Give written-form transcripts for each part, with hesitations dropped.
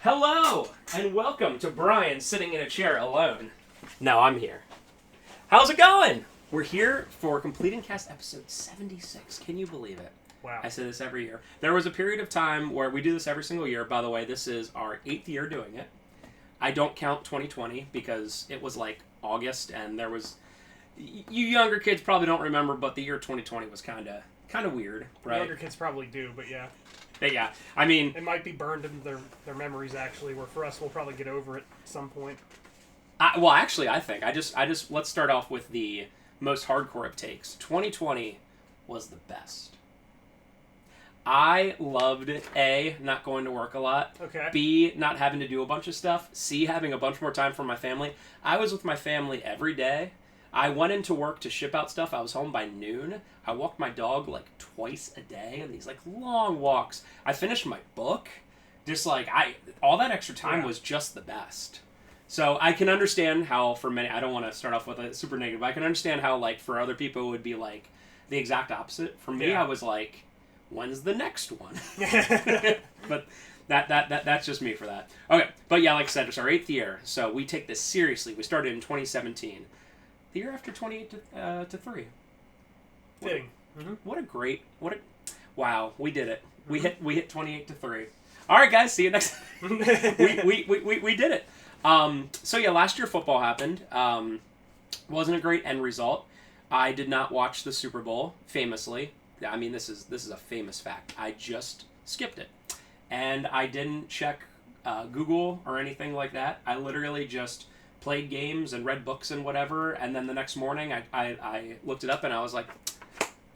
Hello, and welcome to Brian sitting in a chair alone. No, I'm here. How's it going? We're here for Completing Cast episode 76. Can you believe it? Wow. I say this every year. There was a period of time where we do this every single year. By the way, this is our 8th year doing it. I don't count 2020 because it was like August, and there was... You younger kids probably don't remember, but the year 2020 was kind of weird, right? Younger kids probably do, but yeah. But yeah, I mean... It might be burned into their memories, actually, where for us, we'll probably get over it at some point. Well, actually, I think. I just let's start off with the most hardcore of takes. 2020 was the best. I loved A, not going to work a lot. Okay. B, not having to do a bunch of stuff. C, having a bunch more time for my family. I was with my family every day. I went into work to ship out stuff. I was home by noon. I walked my dog like twice a day on these like long walks. I finished my book. Just like all that extra time was just the best. So I can understand how for many, I don't want to start off with a super negative, but I can understand how like for other people it would be like the exact opposite. For me, I was like, when's the next one? But that's just me for that. Okay, but yeah, like I said, it's our 8th year, so we take this seriously. We started in 2017. The year after 28 to 3. Fitting. Wow, we did it. Mm-hmm. We hit 28 to 3. All right, guys, see you next. we did it. So yeah, last year football happened. Wasn't a great end result. I did not watch the Super Bowl, famously. I mean, this is a famous fact. I just skipped it, and I didn't check Google or anything like that. I literally just played games and read books and whatever, and then the next morning I looked it up and I was like,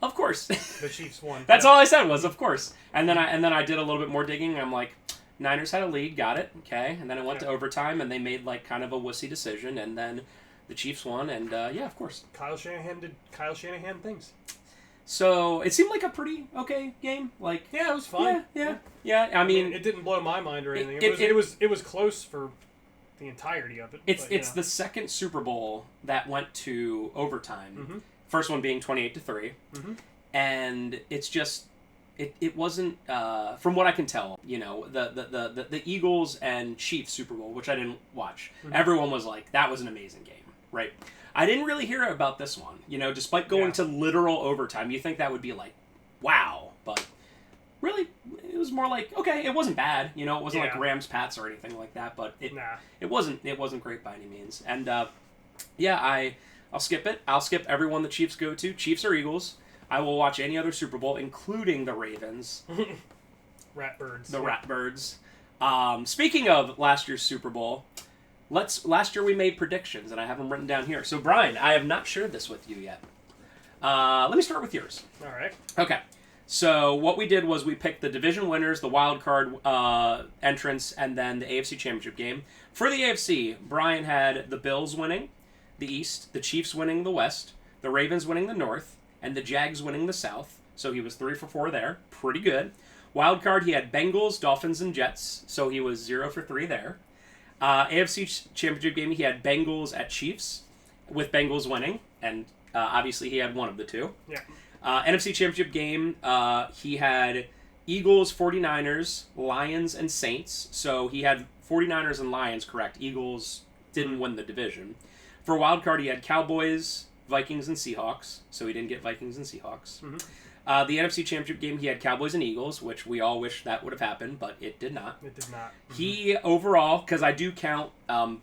of course. The Chiefs won. That's all I said was of course. And then I did a little bit more digging and I'm like, Niners had a lead, got it, okay. And then it went to overtime and they made like kind of a wussy decision, and then the Chiefs won, and yeah, of course. Kyle Shanahan things. So it seemed like a pretty okay game. Like yeah, it was fun. Yeah. I mean, it didn't blow my mind or anything. It was close for the entirety of it. It's the second Super Bowl that went to overtime. Mm-hmm. First one being 28 to 3. Mm-hmm. And it's just it wasn't from what I can tell, you know, the Eagles and Chiefs Super Bowl, which I didn't watch. Mm-hmm. Everyone was like, that was an amazing game, right? I didn't really hear about this one, you know, despite going to literal overtime. You think that would be like, wow, but really, it was more like, okay, it wasn't bad, you know, it wasn't like Rams-Pats or anything like that, but it wasn't great by any means. And I'll skip it. I'll skip everyone the Chiefs go to. Chiefs or Eagles. I will watch any other Super Bowl, including the Ravens. Ratbirds. The Ratbirds. Speaking of last year's Super Bowl, last year we made predictions, and I have them written down here. So, Brian, I have not shared this with you yet. Let me start with yours. All right. Okay. So what we did was we picked the division winners, the wild card entrants, and then the AFC Championship game. For the AFC, Brian had the Bills winning the East, the Chiefs winning the West, the Ravens winning the North, and the Jags winning the South. So he was 3 for 4 there. Pretty good. Wild card, he had Bengals, Dolphins, and Jets. So he was 0 for 3 there. AFC Championship game, he had Bengals at Chiefs, with Bengals winning, and obviously he had one of the two. Yeah. NFC Championship game, he had Eagles, 49ers, Lions, and Saints. So he had 49ers and Lions correct. Eagles didn't win the division. For wildcard, he had Cowboys, Vikings, and Seahawks. So he didn't get Vikings and Seahawks. Mm-hmm. The NFC Championship game, he had Cowboys and Eagles, which we all wish that would have happened, but it did not. It did not. Mm-hmm. He, overall, because I do count,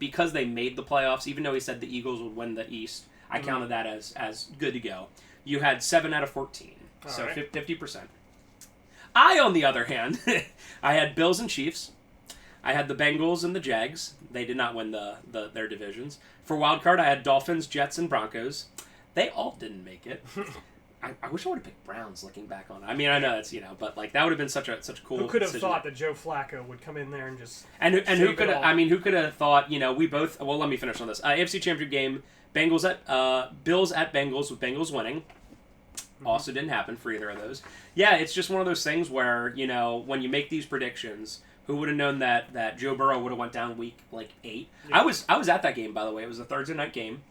because they made the playoffs, even though he said the Eagles would win the East, I counted that as good to go. You had 7 out of 14, so right. 50%. I, on the other hand, I had Bills and Chiefs. I had the Bengals and the Jags. They did not win their divisions. For wildcard, I had Dolphins, Jets, and Broncos. They all didn't make it. I wish I would have picked Browns looking back on it. I mean, I know that's, you know, but like that would have been such a cool. Who could have decision. thought that Joe Flacco would come in there and just who could have? I mean, who could have thought? You know, we both. Well, let me finish on this. AFC Championship game: Bills at Bengals with Bengals winning. Mm-hmm. Also didn't happen for either of those. Yeah, it's just one of those things where, you know, when you make these predictions, who would have known that Joe Burrow would have went down week like 8? Yeah. I was at that game, by the way. It was a Thursday night game,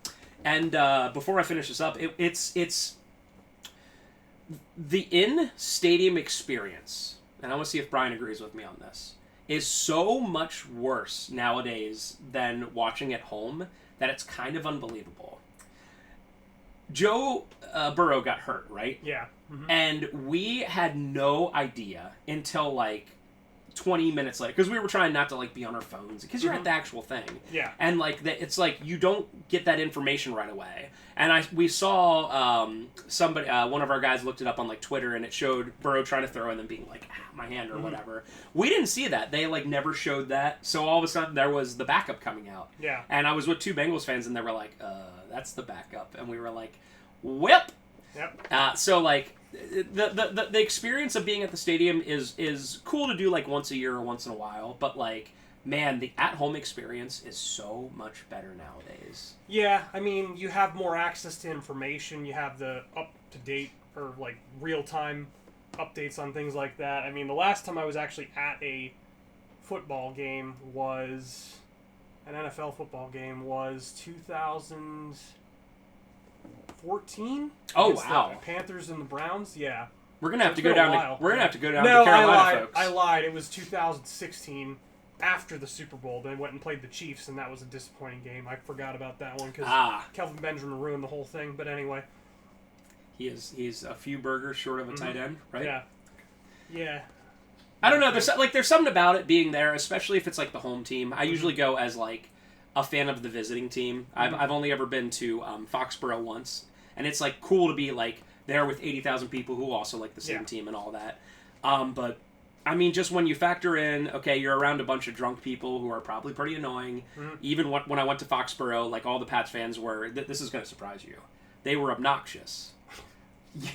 and before I finish this up, it's the in-stadium experience, and I want to see if Brian agrees with me on this, is so much worse nowadays than watching at home that it's kind of unbelievable. Joe Burrow got hurt, right? Yeah. Mm-hmm. And we had no idea until like 20 minutes later, because we were trying not to like be on our phones, because you're at the actual thing. Yeah. And like it's like you don't get that information right away. And we saw somebody, one of our guys looked it up on like Twitter, and it showed Burrow trying to throw and then being like, my hand or whatever. We didn't see that. They like never showed that. So all of a sudden there was the backup coming out. Yeah. And I was with two Bengals fans, and they were like, that's the backup. And we were like, whip. Yep. So like the experience of being at the stadium is cool to do like once a year or once in a while, but like, man, the at-home experience is so much better nowadays. Yeah, I mean, you have more access to information. You have the up-to-date or like real-time updates on things like that. I mean, the last time I was actually at a football game was an NFL football game was 2014. Oh, Against wow. the Panthers and the Browns. Yeah. We're gonna have It's to go been a down to while. we're gonna have to go down No, to Carolina, I lied. folks. I lied. It was 2016 after the Super Bowl. They went and played the Chiefs, and that was a disappointing game. I forgot about that one because Kelvin Benjamin ruined the whole thing. But anyway, he's a few burgers short of a tight end, right? Yeah. Yeah. I don't know. There's something about it being there, especially if it's like the home team. I usually go as like a fan of the visiting team. I've only ever been to Foxborough once, and it's like cool to be like there with 80,000 people who also like the same team and all that. But I mean, just when you factor in, okay, you're around a bunch of drunk people who are probably pretty annoying. Even when I went to Foxborough, like all the Pats fans were. This is going to surprise you. They were obnoxious.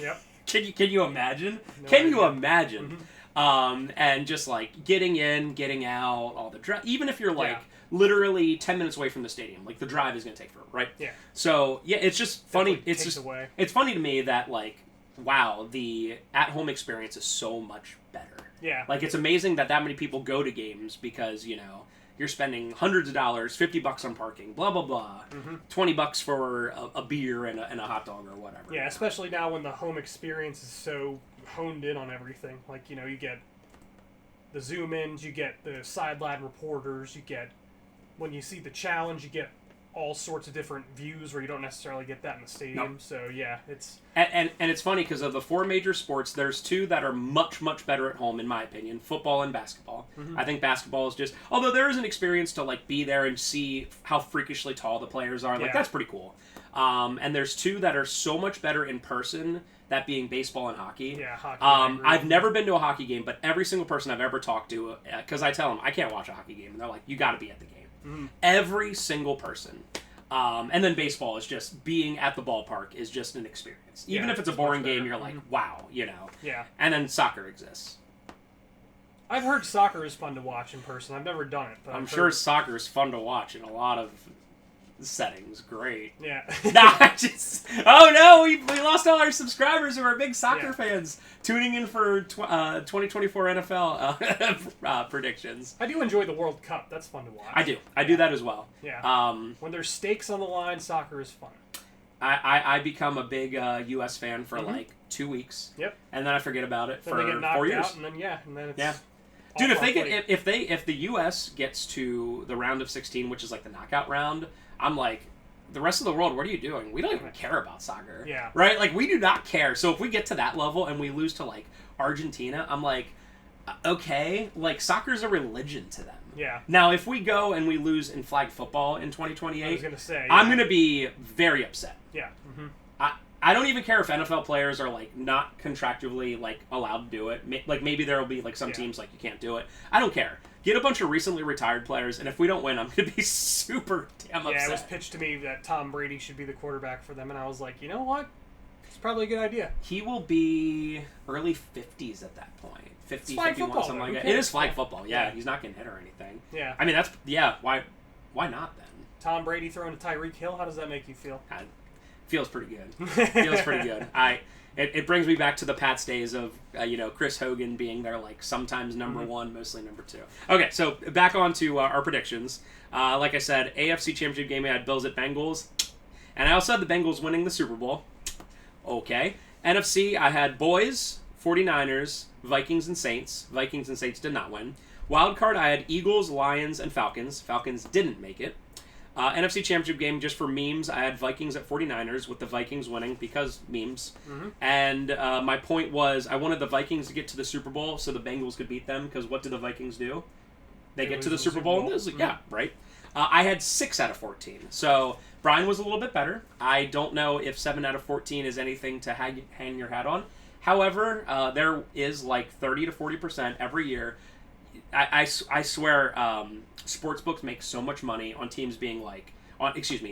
Yep. Can you imagine? No Can idea. you imagine? And just like getting in, getting out, all the drive. Even if you're like literally 10 minutes away from the stadium, like the drive is going to take forever, right? Yeah. So yeah, it's just funny. Definitely It's takes just away. it's funny to me that like, wow, the at-home experience is so much better. Yeah. Like it's amazing that many people go to games because you're spending hundreds of dollars, $50 on parking, blah blah blah, $20 for a beer and a hot dog or whatever. Yeah, especially now when the home experience is so honed in on everything. Like, you get the zoom-ins, you get the sideline reporters, you get, when you see the challenge, you get all sorts of different views where you don't necessarily get that in the stadium. Nope. So, yeah, it's... And it's funny because of the four major sports, there's two that are much, much better at home, in my opinion, football and basketball. I think basketball is just... Although there is an experience to, like, be there and see how freakishly tall the players are. Like, that's pretty cool. And there's two that are so much better in person, that being baseball and hockey. Yeah, hockey. I've never been to a hockey game, but every single person I've ever talked to, because I tell them, I can't watch a hockey game, and they're like, you got to be at the game. Every single person. And then baseball is just being at the ballpark is just an experience. Even if it's a boring game, you're like, wow, Yeah. And then soccer exists. I've heard soccer is fun to watch in person. I've never done it, but I'm I've sure heard... soccer is fun to watch in a lot of settings. Great. Yeah. Oh no, we lost all our subscribers who are big soccer fans tuning in for 2024 NFL predictions. I do enjoy the World Cup. That's fun to watch. I do that as well. Yeah. When there's stakes on the line, soccer is fun. I become a big U.S. fan for like 2 weeks. Yep. And then I forget about it Then for they get knocked 4 years. out, and then it's Dude, all if the U.S. gets to the round of 16, which is like the knockout round, I'm like, the rest of the world, what are you doing? We don't even care about soccer. Yeah. Right? Like, we do not care. So if we get to that level and we lose to, like, Argentina, I'm like, okay, like, soccer's a religion to them. Yeah. Now, if we go and we lose in flag football in 2028, I was gonna say, I'm going to be very upset. Yeah. I don't even care if NFL players are, like, not contractually, like, allowed to do it. Like, maybe there will be, like, some teams, like, you can't do it. I don't care. Get a bunch of recently retired players, and if we don't win, I'm going to be super damn upset. Yeah, it was pitched to me that Tom Brady should be the quarterback for them, and I was like, you know what? It's probably a good idea. He will be early 50s at that point. 50, flag 51, football, something like though. that. It is flag football, yeah. He's not getting hit or anything. Yeah. I mean, why not then? Tom Brady throwing to Tyreek Hill, how does that make you feel? Feels pretty good. Feels pretty good. It brings me back to the Pats days of Chris Hogan being there, like, sometimes number one, mostly number two. Okay, so back on to our predictions. Like I said, AFC Championship game, I had Bills at Bengals, and I also had the Bengals winning the Super Bowl. Okay. NFC, I had Boys, 49ers, Vikings and Saints. Vikings and Saints did not win. Wild card, I had Eagles, Lions, and Falcons. Falcons didn't make it. NFC Championship game, just for memes, I had Vikings at 49ers, with the Vikings winning because memes. Mm-hmm. And my point was I wanted the Vikings to get to the Super Bowl so the Bengals could beat them, because what do the Vikings do? They get to the Super Bowl. And Mm-hmm. Yeah, right. I had 6 out of 14. So Brian was a little bit better. I don't know if 7 out of 14 is anything to hang your hat on. However, there is like 30 to 40% every year. I swear, sports books make so much money on teams being like,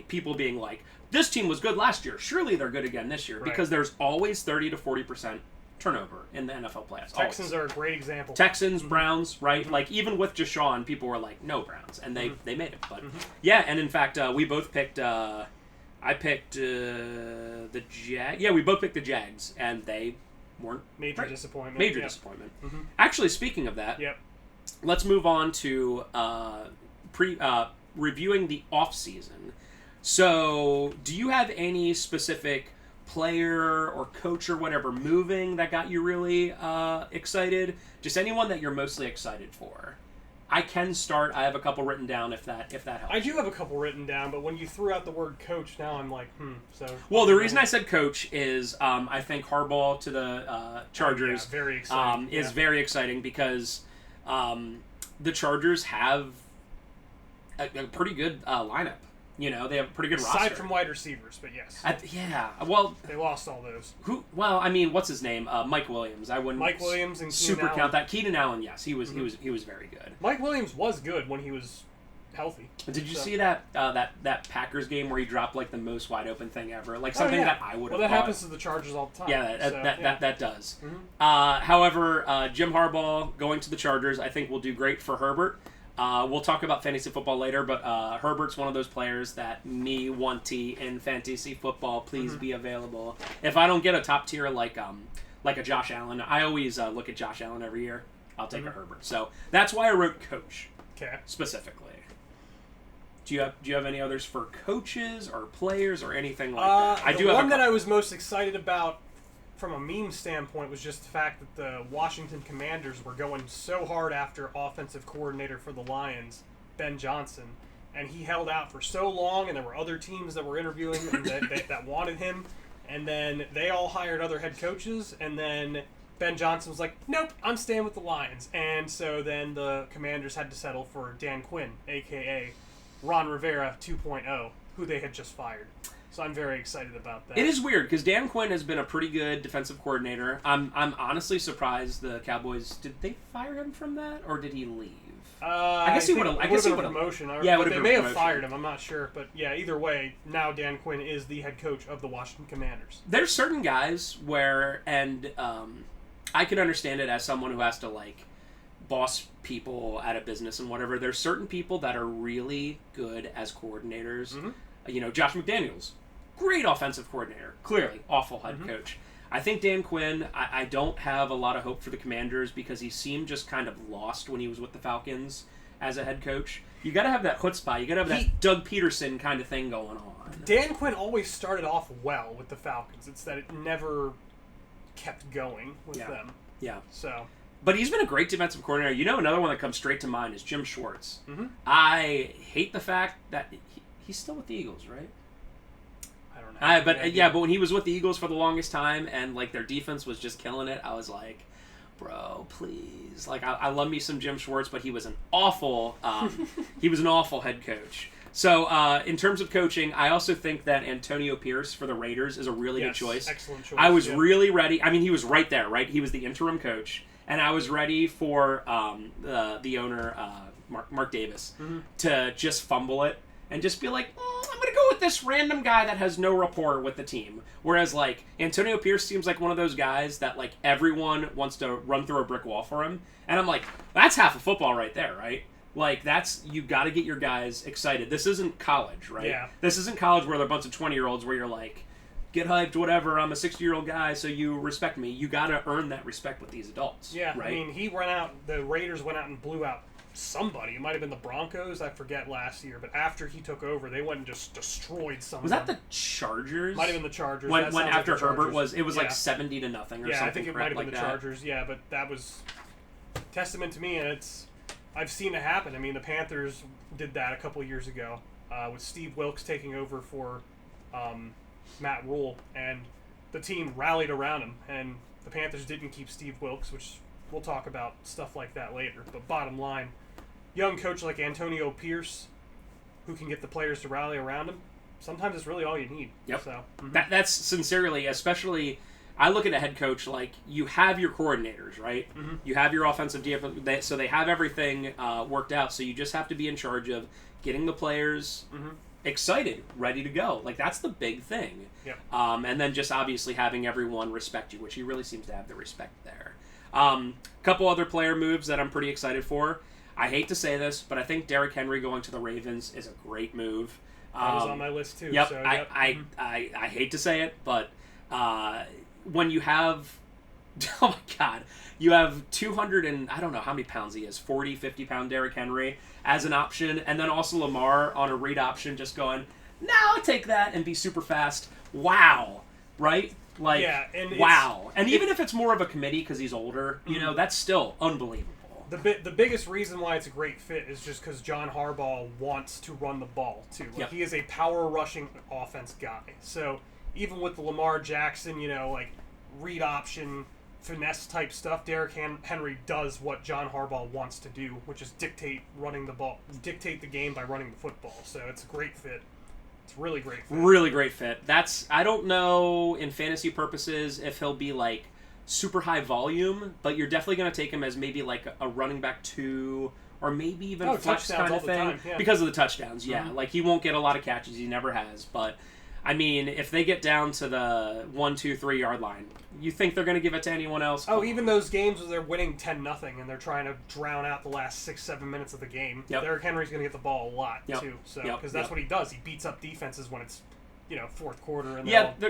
people being like, this team was good last year, surely they're good again this year, Right. because there's always 30 to 40% turnover in the NFL playoffs. Texans are a great example. Texans, Mm-hmm. Browns, right? Mm-hmm. Like, even with Deshaun, people were like, no Browns, and they made it. But Mm-hmm. yeah, and in fact, we both picked. I picked the Jag. Yeah, we both picked the Jags, and they weren't Major great. disappointment. Major Yep. disappointment. Mm-hmm. Actually, speaking of that, Yep. let's move on to reviewing the off season. So, do you have any specific player or coach or whatever moving that got you really excited? Just anyone that you're mostly excited for. I can start. I have a couple written down if that helps. I do have a couple written down, but when you threw out the word coach, now I'm like, So. Well, the reason I said coach is I think Harbaugh to the Chargers very exciting. is very exciting because the Chargers have a pretty good lineup. You know, they have a pretty good roster. Aside from wide receivers, but yes. Yeah. Well, they lost all those. Well, I mean, what's his name? Mike Williams. I wouldn't. Mike Williams and super Keenan count Allen. that. Keenan Allen, yes, he was very good. Mike Williams was good when he was healthy. Did you see that Packers game where he dropped like the most wide open thing ever? Like something that I would have. Well, that happens to the Chargers all the time. Yeah, that does. Mm-hmm. However, Jim Harbaugh going to the Chargers, I think will do great for Herbert. We'll talk about fantasy football later, but Herbert's one of those players that me want in fantasy football. Please be available. If I don't get a top tier like a Josh Allen, I always look at Josh Allen every year. I'll take a Herbert. So that's why I wrote coach specifically. Do you have any others for coaches or players or anything like that? I do have one that I was most excited about from a meme standpoint was just the fact that the Washington Commanders were going so hard after offensive coordinator for the Lions, Ben Johnson, and he held out for so long, and there were other teams that were interviewing and that wanted him, and then they all hired other head coaches, and then Ben Johnson was like, nope, I'm staying with the Lions, and so then the Commanders had to settle for Dan Quinn, a.k.a. Ron Rivera 2.0, who they had just fired. So I'm very excited about that. It is weird because Dan Quinn has been a pretty good defensive coordinator. I'm honestly surprised the Cowboys did they fire him from that or did he leave? I guess he would have. I guess he would have have promotion. Yeah, but they may have promotion. fired him. I'm not sure, but yeah. Either way, now Dan Quinn is the head coach of the Washington Commanders. There's certain guys where, and I can understand it as someone who has to like boss people at a business and whatever. There's certain people that are really good as coordinators. Mm-hmm. You know, Josh McDaniels. Great offensive coordinator. Clearly, awful head coach. I think Dan Quinn, I don't have a lot of hope for the Commanders because he seemed just kind of lost when he was with the Falcons as a head coach. You got to have that chutzpah. You got to have that Doug Peterson kind of thing going on. Dan Quinn always started off well with the Falcons. It's that it never kept going with them. Yeah. So, but he's been a great defensive coordinator. You know, another one that comes straight to mind is Jim Schwartz. Mm-hmm. I hate the fact that he's still with the Eagles, right? I don't know. But when he was with the Eagles for the longest time and like their defense was just killing it, I was like, bro, please. Like I love me some Jim Schwartz, but he was an awful head coach. So in terms of coaching, I also think that Antonio Pierce for the Raiders is a really good choice. Excellent choice. I was really ready. I mean, he was right there, right? He was the interim coach, and I was ready for the owner, Mark Davis, to just fumble it and just be like, I'm going to go with this random guy that has no rapport with the team. Whereas, like, Antonio Pierce seems like one of those guys that, like, everyone wants to run through a brick wall for him. And I'm like, that's half of football right there, right? Like, you got to get your guys excited. This isn't college, right? Yeah. This isn't college where they're a bunch of 20-year-olds where you're like, get hyped, whatever, I'm a 60-year-old guy, so you respect me. You got to earn that respect with these adults. Yeah, right? I mean, the Raiders went out and blew out somebody. It might have been the Broncos, I forget, last year. But after he took over, they went and just destroyed somebody. Was that the Chargers? Might have been the Chargers. When after like Herbert was like 70-0 or something. Yeah, I think it might have been like the Chargers. Yeah, but that was testament to me, and it's I've seen it happen. I mean, the Panthers did that a couple of years ago with Steve Wilkes taking over for Matt Rule, and the team rallied around him, and the Panthers didn't keep Steve Wilkes, which we'll talk about stuff like that later. But bottom line, young coach like Antonio Pierce, who can get the players to rally around him, sometimes it's really all you need. Yep. So, That's sincerely, especially, I look at a head coach like you have your coordinators, right? Mm-hmm. You have your offensive defense, so they have everything worked out. So you just have to be in charge of getting the players excited, ready to go. Like, that's the big thing. Yep. And then just obviously having everyone respect you, which he really seems to have the respect there. Couple other player moves that I'm pretty excited for. I hate to say this, but I think Derrick Henry going to the Ravens is a great move. That was on my list too. Yep. So, I hate to say it, but when you have, oh my God, you have 200 and I don't know how many pounds he is, 40, 50-pound Derrick Henry as an option, and then also Lamar on a read option just going, no, I'll take that and be super fast. Wow. Right? Like, yeah, and wow. And even if it's more of a committee because he's older, you know, that's still unbelievable. The biggest reason why it's a great fit is just because John Harbaugh wants to run the ball too. Like, Yep. he is a power rushing offense guy. So even with the Lamar Jackson, like read option, finesse type stuff, Derrick Henry does what John Harbaugh wants to do, which is dictate the game by running the football. So it's a great fit. It's a really great fit. Really great fit. I don't know in fantasy purposes if he'll be like super high volume, but you're definitely going to take him as maybe like a running back 2 or maybe even flex kind of thing because of the touchdowns. Yeah, like he won't get a lot of catches. He never has. But I mean, if they get down to the 1, 2, 3 yard line, you think they're going to give it to anyone else? Oh, even those games where they're winning 10-0 and they're trying to drown out the last 6-7 minutes of the game. Yep. Derrick Henry's going to get the ball a lot too. So because that's what he does. He beats up defenses when it's fourth quarter. And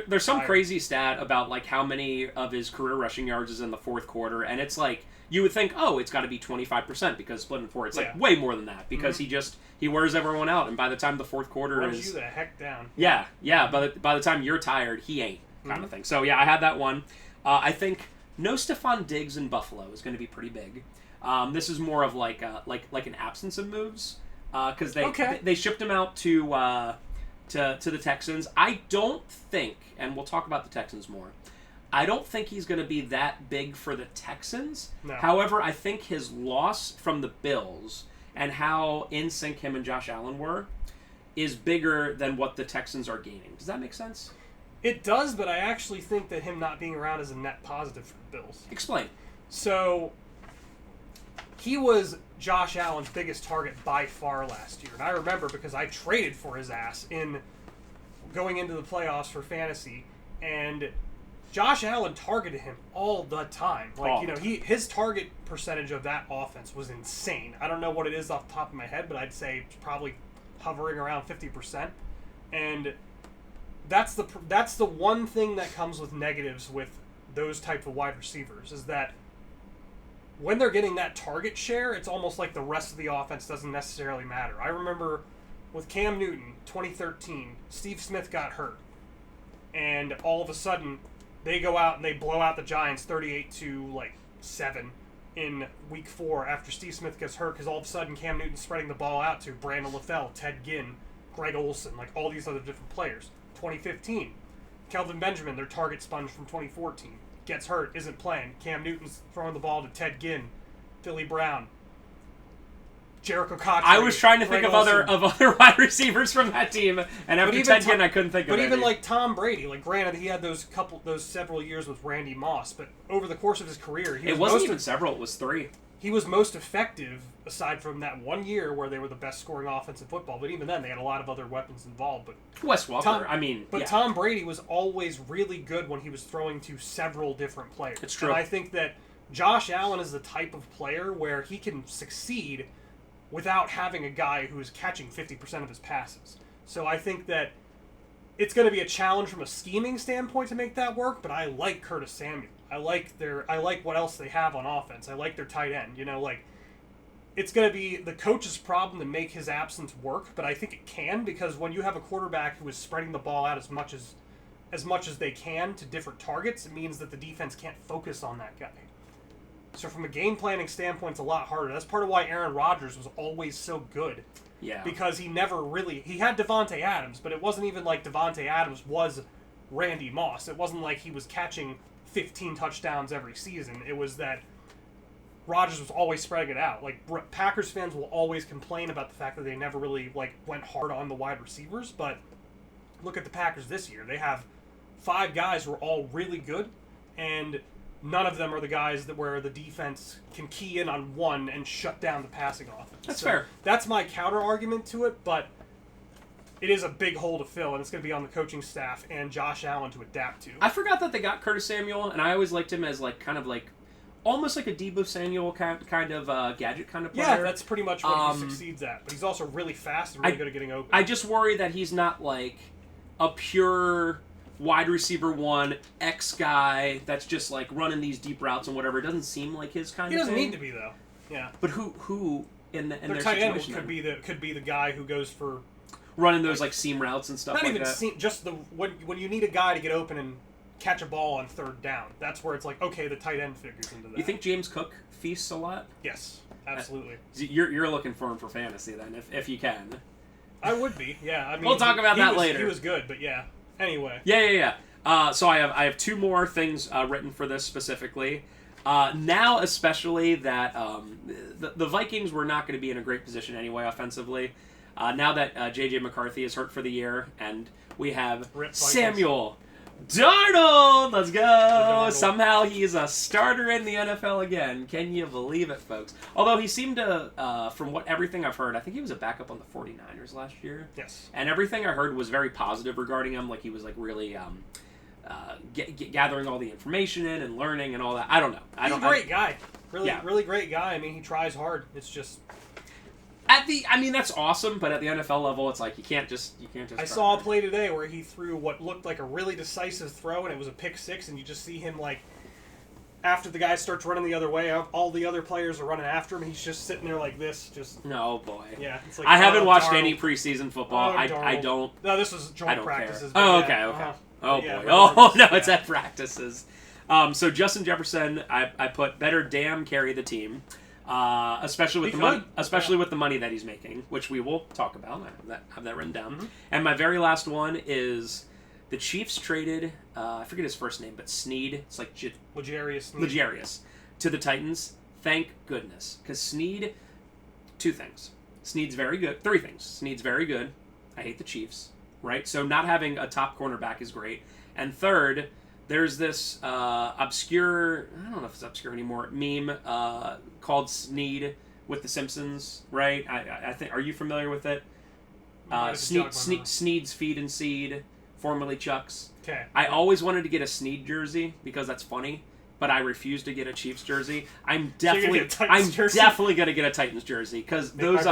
there's some crazy stat about like how many of his career rushing yards is in the fourth quarter, and it's like you would think, oh, it's got to be 25% because split in 4. It's like way more than that because he wears everyone out, and by the time the fourth quarter runs you the heck down. Yeah. By the time you're tired, he ain't kind of thing. So yeah, I had that one. I think no Stephon Diggs in Buffalo is going to be pretty big. This is more of like an absence of moves because they shipped him out to the Texans. I don't think, and we'll talk about the Texans more, I don't think he's going to be that big for the Texans. No. However, I think his loss from the Bills and how in sync him and Josh Allen were is bigger than what the Texans are gaining. Does that make sense? It does, but I actually think that him not being around is a net positive for the Bills. Explain. So, he was Josh Allen's biggest target by far last year. And I remember because I traded for his ass in going into the playoffs for fantasy. And Josh Allen targeted him all the time. His target percentage of that offense was insane. I don't know what it is off the top of my head, but I'd say it's probably hovering around 50%. And that's the one thing that comes with negatives with those type of wide receivers is that when they're getting that target share, it's almost like the rest of the offense doesn't necessarily matter. I remember with Cam Newton, 2013, Steve Smith got hurt. And all of a sudden, they go out and they blow out the Giants 38-7 in week 4 after Steve Smith gets hurt because all of a sudden Cam Newton's spreading the ball out to Brandon LaFell, Ted Ginn, Greg Olsen, like all these other different players. 2015, Kelvin Benjamin, their target sponge from 2014, gets hurt, isn't playing. Cam Newton's throwing the ball to Ted Ginn, Philly Brown, Jericho Cotchery. I was trying to Greg think Olsen. of other wide receivers from that team, and after Ted Ginn, I couldn't think of it. But even like Tom Brady, like granted he had those several years with Randy Moss, but over the course of his career, it wasn't even several; it was 3. He was most effective aside from that one year where they were the best scoring offense in football. But even then, they had a lot of other weapons involved. But Wes Welker, Tom Brady was always really good when he was throwing to several different players. It's true. And I think that Josh Allen is the type of player where he can succeed without having a guy who is catching 50% of his passes. So I think that it's going to be a challenge from a scheming standpoint to make that work, but I like Curtis Samuel. I like what else they have on offense. I like their tight end. It's going to be the coach's problem to make his absence work, but I think it can because when you have a quarterback who is spreading the ball out as much as they can to different targets, it means that the defense can't focus on that guy. So from a game planning standpoint, it's a lot harder. That's part of why Aaron Rodgers was always so good. Yeah. Because he never really... He had Devontae Adams, but it wasn't even like Devontae Adams was Randy Moss. It wasn't like he was catching 15 touchdowns every season. It was that Rodgers was always spreading it out. Like, Packers fans will always complain about the fact that they never really, like, went hard on the wide receivers, but look at the Packers this year. They have 5 guys who are all really good, and none of them are the guys that where the defense can key in on one and shut down the passing offense. That's fair. That's my counter argument to it, but it is a big hole to fill, and it's going to be on the coaching staff and Josh Allen to adapt to. I forgot that they got Curtis Samuel, and I always liked him as like kind of like almost like a Deebo Samuel kind of gadget kind of player. Yeah, that's pretty much what he succeeds at. But he's also really fast and really good at getting open. I just worry that he's not like a pure wide receiver one X guy that's just like running these deep routes and whatever. It doesn't seem like his kind of thing. He doesn't need to be though. Yeah. But who in their tight end situation could be the guy who goes for running those like seam routes and stuff not like even that. Seam, just the when you need a guy to get open and catch a ball on third down. That's where it's like, okay, the tight end figures into that. You think James Cook feasts a lot? Yes, absolutely. You're looking for him for fantasy then, if you can. I would be, yeah. I mean, we'll talk about that later. He was good, but yeah. Anyway. Yeah. So I have 2 more things written for this specifically. Now, especially that the Vikings were not going to be in a great position anyway offensively. Now that J.J. McCarthy is hurt for the year, and we have Samuel Darnold! Let's go! Somehow he is a starter in the NFL again. Can you believe it, folks? Although he seemed to, from everything I've heard, I think he was a backup on the 49ers last year. Yes. And everything I heard was very positive regarding him. Like, he was, like, really gathering all the information in and learning and all that. I don't know. He's a great guy. Really great guy. I mean, he tries hard. It's just... that's awesome, but at the NFL level, it's like you can't just. I saw a play today where he threw what looked like a really decisive throw, and it was a pick six, and you just see him like, after the guy starts running the other way, all the other players are running after him, and he's just sitting there like this, just. No boy. Yeah, it's like. I haven't watched any preseason football. I don't. No, this was joint practices. Oh, okay. Oh boy. Oh no, it's at practices. So Justin Jefferson, I put better damn carry the team. Especially with with the money that he's making, which we will talk about. I have that written down. Mm-hmm. And my very last one is the Chiefs traded, I forget his first name, but Sneed. It's like L'Jarius to the Titans. Thank goodness, because Sneed. 2 things. Sneed's very good. 3 things. Sneed's very good. I hate the Chiefs. Right. So not having a top cornerback is great. And third, there's this obscure, I don't know if it's obscure anymore, meme called Sneed with The Simpsons, right? I think, are you familiar with it? Sneed's Feed and Seed, formerly Chuck's. Okay. I always wanted to get a Sneed jersey because that's funny, but I refuse to get a Chiefs jersey. I'm definitely going to get a Titans jersey because those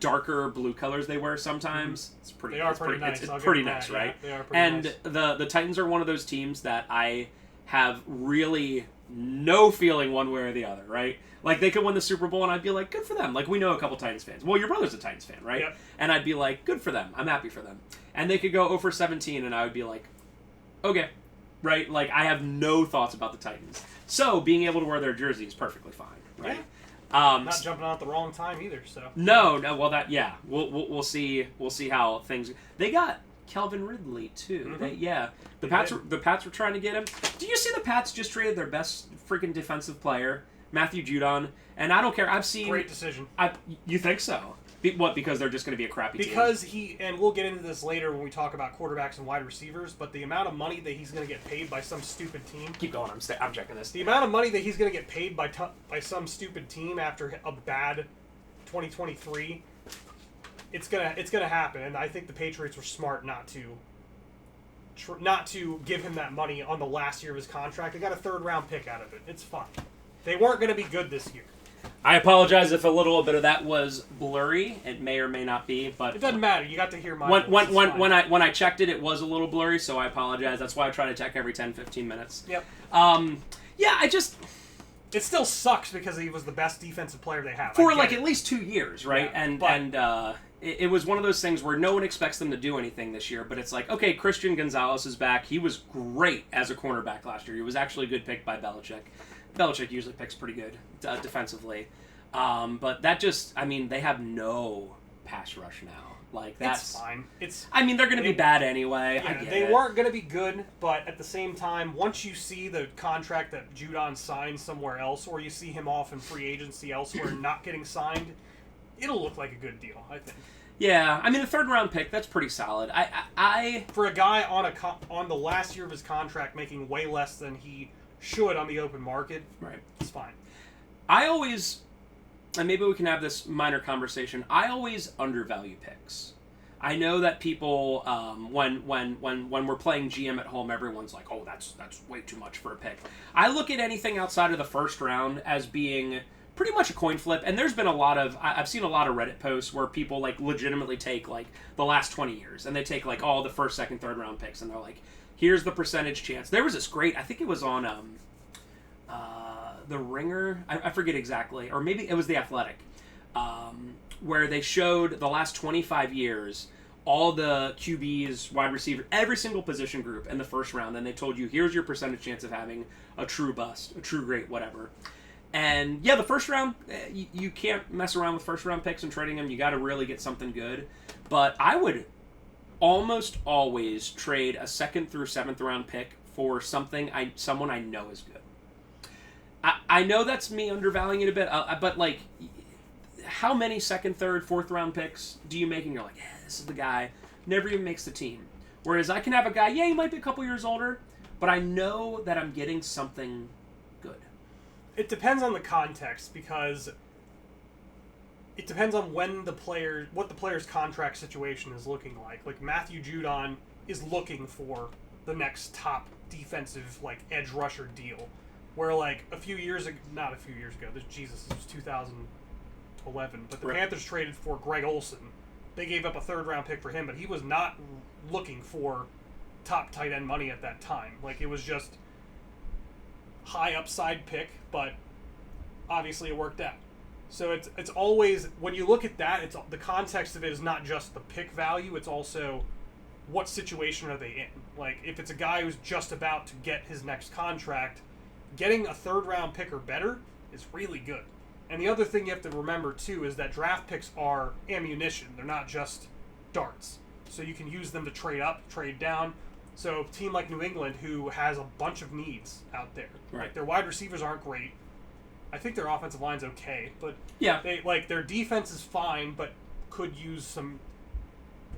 darker blue colors they wear sometimes. Mm-hmm. It's pretty. They are pretty nice. It's pretty nice, right? Yeah, they are pretty nice. And the Titans are one of those teams that I have really no feeling one way or the other, right? Like they could win the Super Bowl and I'd be like, good for them. Like we know a couple Titans fans. Well, your brother's a Titans fan, right? Yep. And I'd be like, good for them. I'm happy for them. And they could go 0 for 17 and I would be like, okay. Right? Like, I have no thoughts about the Titans. So, being able to wear their jersey is perfectly fine, right? Yeah. Not jumping out at the wrong time either, so. No, well, we'll see how things... They got Calvin Ridley, too. Mm-hmm. The Pats were trying to get him. Do you see the Pats just traded their best freaking defensive player, Matthew Judon? And I don't care. I've seen... Great decision. You think so? What, because they're just going to be a crappy team? Because and we'll get into this later when we talk about quarterbacks and wide receivers, but the amount of money that he's going to get paid by some stupid team... Keep going, I'm checking this. The amount of money that he's going to get paid by some stupid team after a bad 2023, it's gonna happen, and I think the Patriots were smart not to give him that money on the last year of his contract. They got a 3rd-round pick out of it. It's fine. They weren't going to be good this year. I apologize if a little bit of that was blurry. It may or may not be, but it doesn't matter. You got to hear my when I checked it, it was a little blurry, so I apologize. That's why I try to check every 10-15 minutes. Yep. It still sucks because he was the best defensive player they have for like at least 2 years, right? Yeah, it was one of those things where no one expects them to do anything this year, but it's like, okay, Christian Gonzalez is back. He was great as a cornerback last year. He was actually a good pick by Belichick. Belichick usually picks pretty good defensively. But that just, I mean, they have no pass rush now. Like, that's it's fine. I mean, they're going to be bad anyway. Yeah, I get they it. weren't going to be good, but at the same time, once you see the contract that Judon signed somewhere else, or you see him off in free agency elsewhere not getting signed, it'll look like a good deal, I think. Yeah, I mean, the third-round pick, that's pretty solid. I For a guy on the last year of his contract making way less than he should on the open market, right. It's fine. I always, and maybe we can have this minor conversation, I always undervalue picks. I know that people, when we're playing GM at home, everyone's like, oh, that's way too much for a pick. I look at anything outside of the first round as being pretty much a coin flip, and there's been I've seen a lot of Reddit posts where people, like, legitimately take, like, the last 20 years, and they take, like, all the first, second, third round picks, and they're like, here's the percentage chance. There was this great, I think it was on, The Ringer, I forget exactly, or maybe it was The Athletic, where they showed the last 25 years, all the QBs, wide receiver, every single position group in the first round, and they told you, here's your percentage chance of having a true bust, a true great, whatever. And yeah, the first round, you can't mess around with first round picks and trading them. You got to really get something good. But I would almost always trade a second through seventh round pick for someone I know is good. I know that's me undervaluing it a bit, but like, how many second, third, fourth round picks do you make and you're like, yeah, this is the guy, never even makes the team? Whereas I can have a guy, yeah, he might be a couple years older, but I know that I'm getting something good. It depends on the context, because it depends on what the player's contract situation is looking like. Like, Matthew Judon is looking for the next top defensive, like, edge rusher deal. Where, like, not a few years ago, this was 2011, but the Panthers traded for Greg Olsen. They gave up a third-round pick for him, but he was not looking for top tight end money at that time. Like, it was just high upside pick, but obviously it worked out. So it's always, when you look at that, it's the context of it is not just the pick value, it's also what situation are they in. Like, if it's a guy who's just about to get his next contract, getting a third-round pick or better is really good. And the other thing you have to remember, too, is that draft picks are ammunition. They're not just darts. So you can use them to trade up, trade down. So a team like New England, who has a bunch of needs out there. Right. Like, their wide receivers aren't great. I think their offensive line's okay. But yeah, their defense is fine, but could use some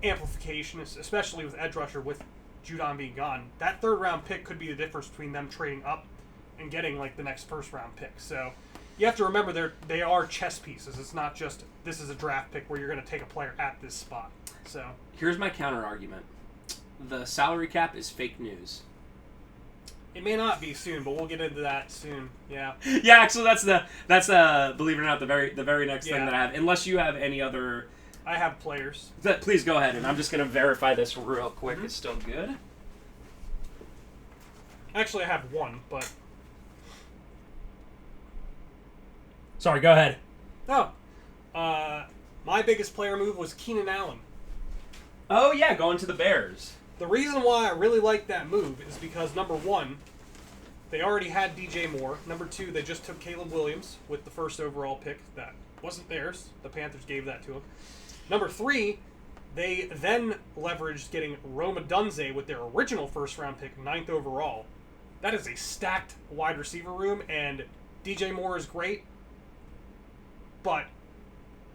amplification, especially with edge rusher, with Judon being gone. That third-round pick could be the difference between them trading up and getting, like, the next first-round pick. So you have to remember they are chess pieces. It's not just, this is a draft pick where you're going to take a player at this spot. So here's my counter-argument. The salary cap is fake news. It may not be soon, but we'll get into that soon. Yeah. Yeah, actually that's believe it or not, the very next thing that I have. Unless you have any other, I have players. Please go ahead, and I'm just going to verify this real quick. Mm-hmm. It's still good. Actually, I have one, but sorry, go ahead. Oh. My biggest player move was Keenan Allen. Oh, yeah, going to the Bears. The reason why I really like that move is because, number one, they already had DJ Moore. Number two, they just took Caleb Williams with the first overall pick. That wasn't theirs. The Panthers gave that to him. Number three, they then leveraged getting Rome Odunze with their original first-round pick, 9th overall. That is a stacked wide receiver room, and DJ Moore is great, but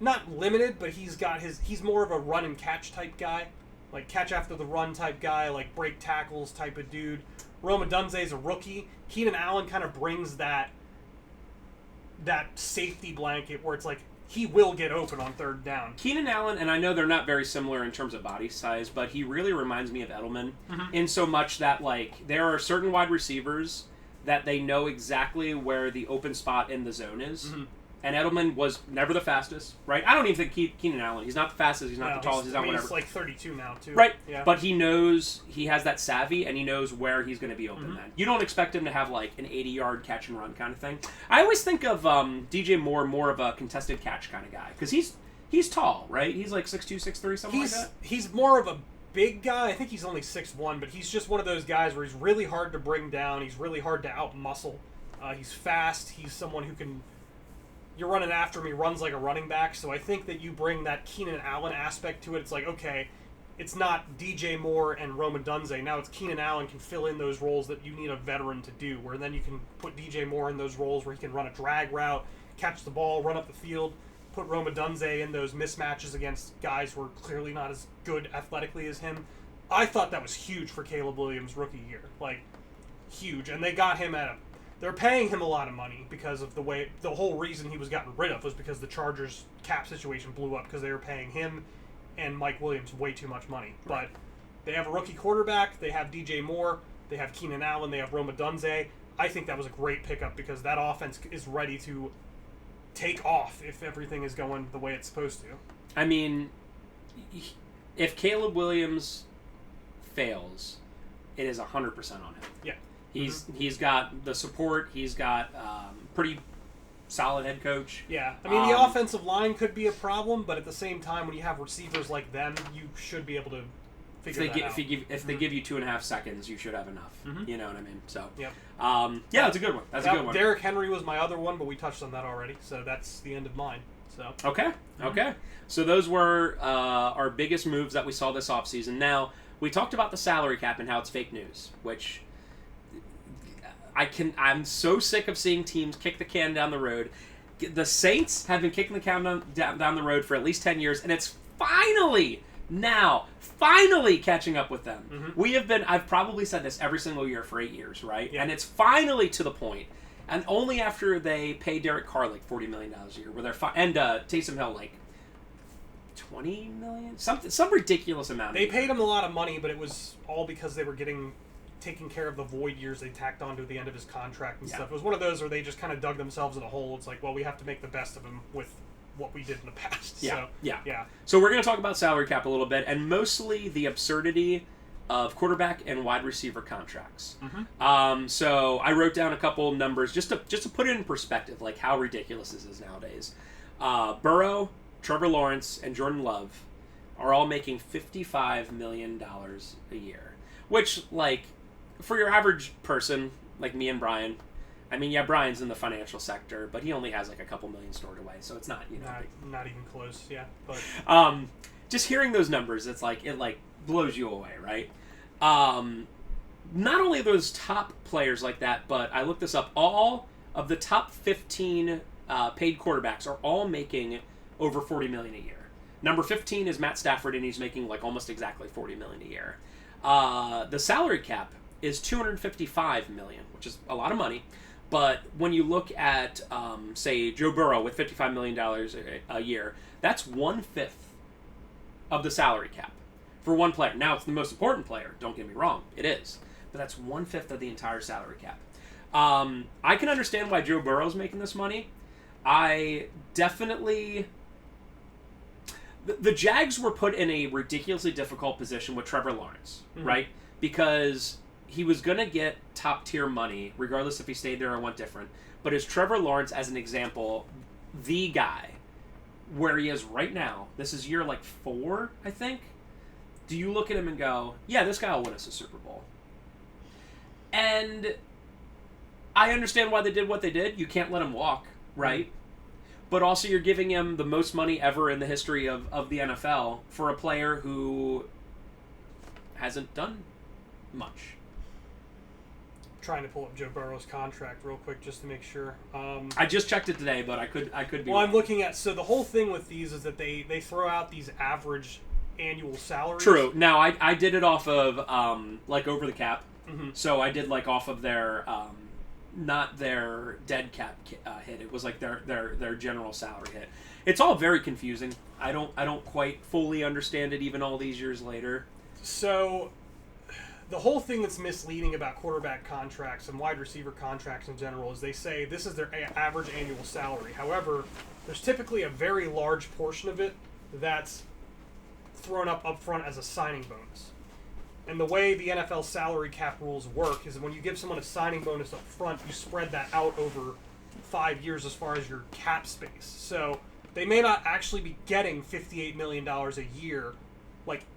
not limited, but he's more of a run and catch type guy, like catch after the run type guy, like break tackles type of dude. Rome Odunze is a rookie. Keenan Allen kind of brings that safety blanket where it's like he will get open on third down. Keenan Allen, and I know they're not very similar in terms of body size, but he really reminds me of Edelman in so much that, like, there are certain wide receivers that they know exactly where the open spot in the zone is. Mm-hmm. And Edelman was never the fastest, right? I don't even think Keenan Allen, he's not the fastest, he's not the tallest, he's not whatever. He's like 32 now, too. Right, yeah. But he knows, he has that savvy, and he knows where he's going to be open then. You don't expect him to have, like, an 80-yard catch-and-run kind of thing. I always think of DJ Moore more of a contested catch kind of guy, because he's tall, right? He's like 6'2", 6'3", something like that. He's more of a big guy. I think he's only 6'1", but he's just one of those guys where he's really hard to bring down, he's really hard to out-muscle. He's fast. He's someone who can. You're running after him. He runs like a running back. So I think that you bring that Keenan Allen aspect to it. It's like, okay, it's not DJ Moore and Rome Odunze. Now it's Keenan Allen can fill in those roles that you need a veteran to do. Where then you can put DJ Moore in those roles where he can run a drag route, catch the ball, run up the field. Put Rome Odunze in those mismatches against guys who are clearly not as good athletically as him. I thought that was huge for Caleb Williams' rookie year. Like, huge. And they got him they're paying him a lot of money because of the whole reason he was gotten rid of was because the Chargers cap situation blew up because they were paying him and Mike Williams way too much money. But they have a rookie quarterback, they have DJ Moore, they have Keenan Allen, they have Rome Odunze. I think that was a great pickup because that offense is ready to take off if everything is going the way it's supposed to. I mean, if Caleb Williams fails, it is 100% on him. Yeah. He's got the support. He's got pretty solid head coach. Yeah. I mean, the offensive line could be a problem, but at the same time, when you have receivers like them, you should be able to figure that out. If they give you 2.5 seconds, you should have enough. Mm-hmm. You know what I mean? So, yep. Yeah, that's a good one. That's a good one. Derrick Henry was my other one, but we touched on that already, so that's the end of mine. So Okay. So those were our biggest moves that we saw this offseason. Now, we talked about the salary cap and how it's fake news, which I'm so sick of seeing teams kick the can down the road. The Saints have been kicking the can down the road for at least 10 years, and it's finally catching up with them. Mm-hmm. I've probably said this every single year for 8 years, right? Yeah. And it's finally to the point, and only after they pay Derek Carr like $40 million a year, where they're and Taysom Hill like $20 million, some ridiculous amount. They paid him a lot of money, but it was all because they were taking care of the void years they tacked on to the end of his contract and stuff. It was one of those where they just kind of dug themselves in a hole. It's like, well, we have to make the best of him with what we did in the past. Yeah. So, So we're going to talk about salary cap a little bit, and mostly the absurdity of quarterback and wide receiver contracts. Mm-hmm. So I wrote down a couple numbers just to put it in perspective, like how ridiculous this is nowadays. Burrow, Trevor Lawrence, and Jordan Love are all making $55 million a year, which, like, for your average person like me and Brian, I mean, yeah, Brian's in the financial sector, but he only has like a couple million stored away, so it's not, not even close. Yeah, but just hearing those numbers, it blows you away, right? Not only are those top players like that, but I looked this up. All of the top 15 paid quarterbacks are all making over $40 million a year. Number 15 is Matt Stafford, and he's making like almost exactly $40 million a year. The salary cap is $255 million, which is a lot of money. But when you look at, say, Joe Burrow with $55 million a year, that's 1/5 of the salary cap for one player. Now, it's the most important player. Don't get me wrong. It is. But that's 1/5 of the entire salary cap. I can understand why Joe Burrow's making this money. I definitely... The Jags were put in a ridiculously difficult position with Trevor Lawrence, right? Because he was going to get top-tier money, regardless if he stayed there or went different. But is Trevor Lawrence, as an example, the guy where he is right now? This is year, 4, I think. Do you look at him and go, yeah, this guy will win us a Super Bowl? And I understand why they did what they did. You can't let him walk, right? But also you're giving him the most money ever in the history of the NFL for a player who hasn't done much. Trying to pull up Joe Burrow's contract real quick just to make sure. I just checked it today, but I could be wrong. I'm looking at... So the whole thing with these is that they throw out these average annual salaries. True. Now, I did it off of, over the cap. Mm-hmm. So I did, off of their... not their dead cap hit. It was their general salary hit. It's all very confusing. I don't quite fully understand it even all these years later. So the whole thing that's misleading about quarterback contracts and wide receiver contracts in general is they say this is their average annual salary. However, there's typically a very large portion of it that's thrown up front as a signing bonus. And the way the NFL salary cap rules work is when you give someone a signing bonus up front, you spread that out over 5 years as far as your cap space. So they may not actually be getting $58 million a year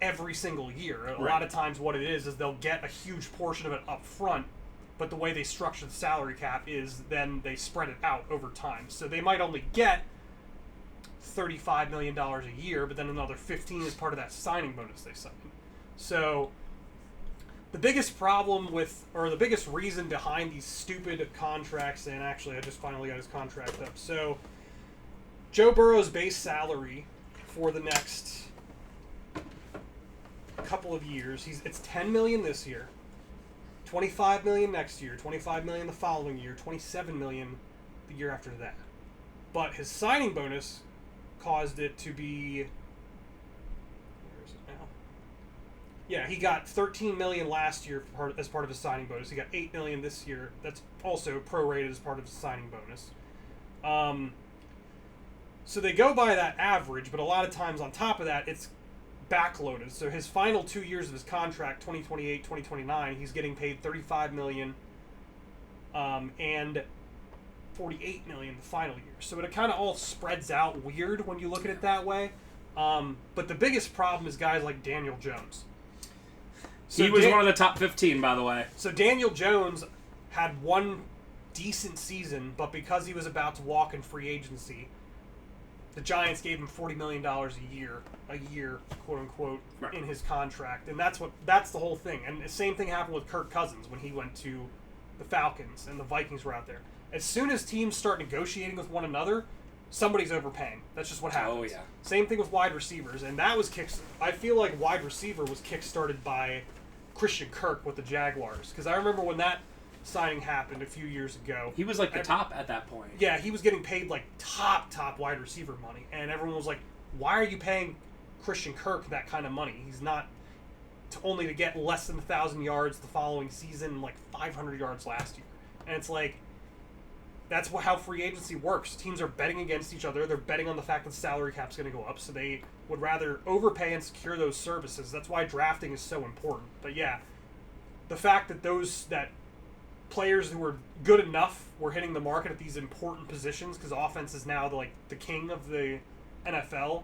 every single year. A lot of times what it is they'll get a huge portion of it up front but the way they structure the salary cap is then they spread it out over time. So they might only get $35 million a year, but then another 15 is part of that signing bonus they sign. So the biggest problem or the biggest reason behind these stupid contracts, and actually I just finally got his contract up. So Joe Burrow's base salary for the next couple of years, it's $10 million this year, $25 million next year, $25 million the following year, $27 million the year after that. But his signing bonus caused it to be, where is it now? Yeah, he got $13 million last year as part of his signing bonus. He got $8 million this year. That's also prorated as part of his signing bonus. So they go by that average, but a lot of times on top of that, it's backloaded. So his final 2 years of his contract, 2028, 2029, he's getting paid $35 million and $48 million the final year. So it kind of all spreads out weird when you look at it that way. But the biggest problem is guys like Daniel Jones. So he was one of the top 15, by the way. So Daniel Jones had one decent season, but because he was about to walk in free agency, the Giants gave him $40 million a year, quote unquote, right, in his contract, and that's the whole thing. And the same thing happened with Kirk Cousins when he went to the Falcons and the Vikings were out there. As soon as teams start negotiating with one another, somebody's overpaying. That's just what happens. Oh yeah. Same thing with wide receivers, and that was I feel like wide receiver was kickstarted by Christian Kirk with the Jaguars, because I remember when that signing happened a few years ago. He was like the top at that point. Yeah, he was getting paid like top wide receiver money, and everyone was like, "Why are you paying Christian Kirk that kind of money? He's not only to get less than 1,000 yards the following season, like 500 yards last year." And it's like, that's how free agency works. Teams are betting against each other. They're betting on the fact that the salary cap's going to go up, so they would rather overpay and secure those services. That's why drafting is so important. But yeah, the fact that players who were good enough were hitting the market at these important positions, because offense is now the king of the NFL.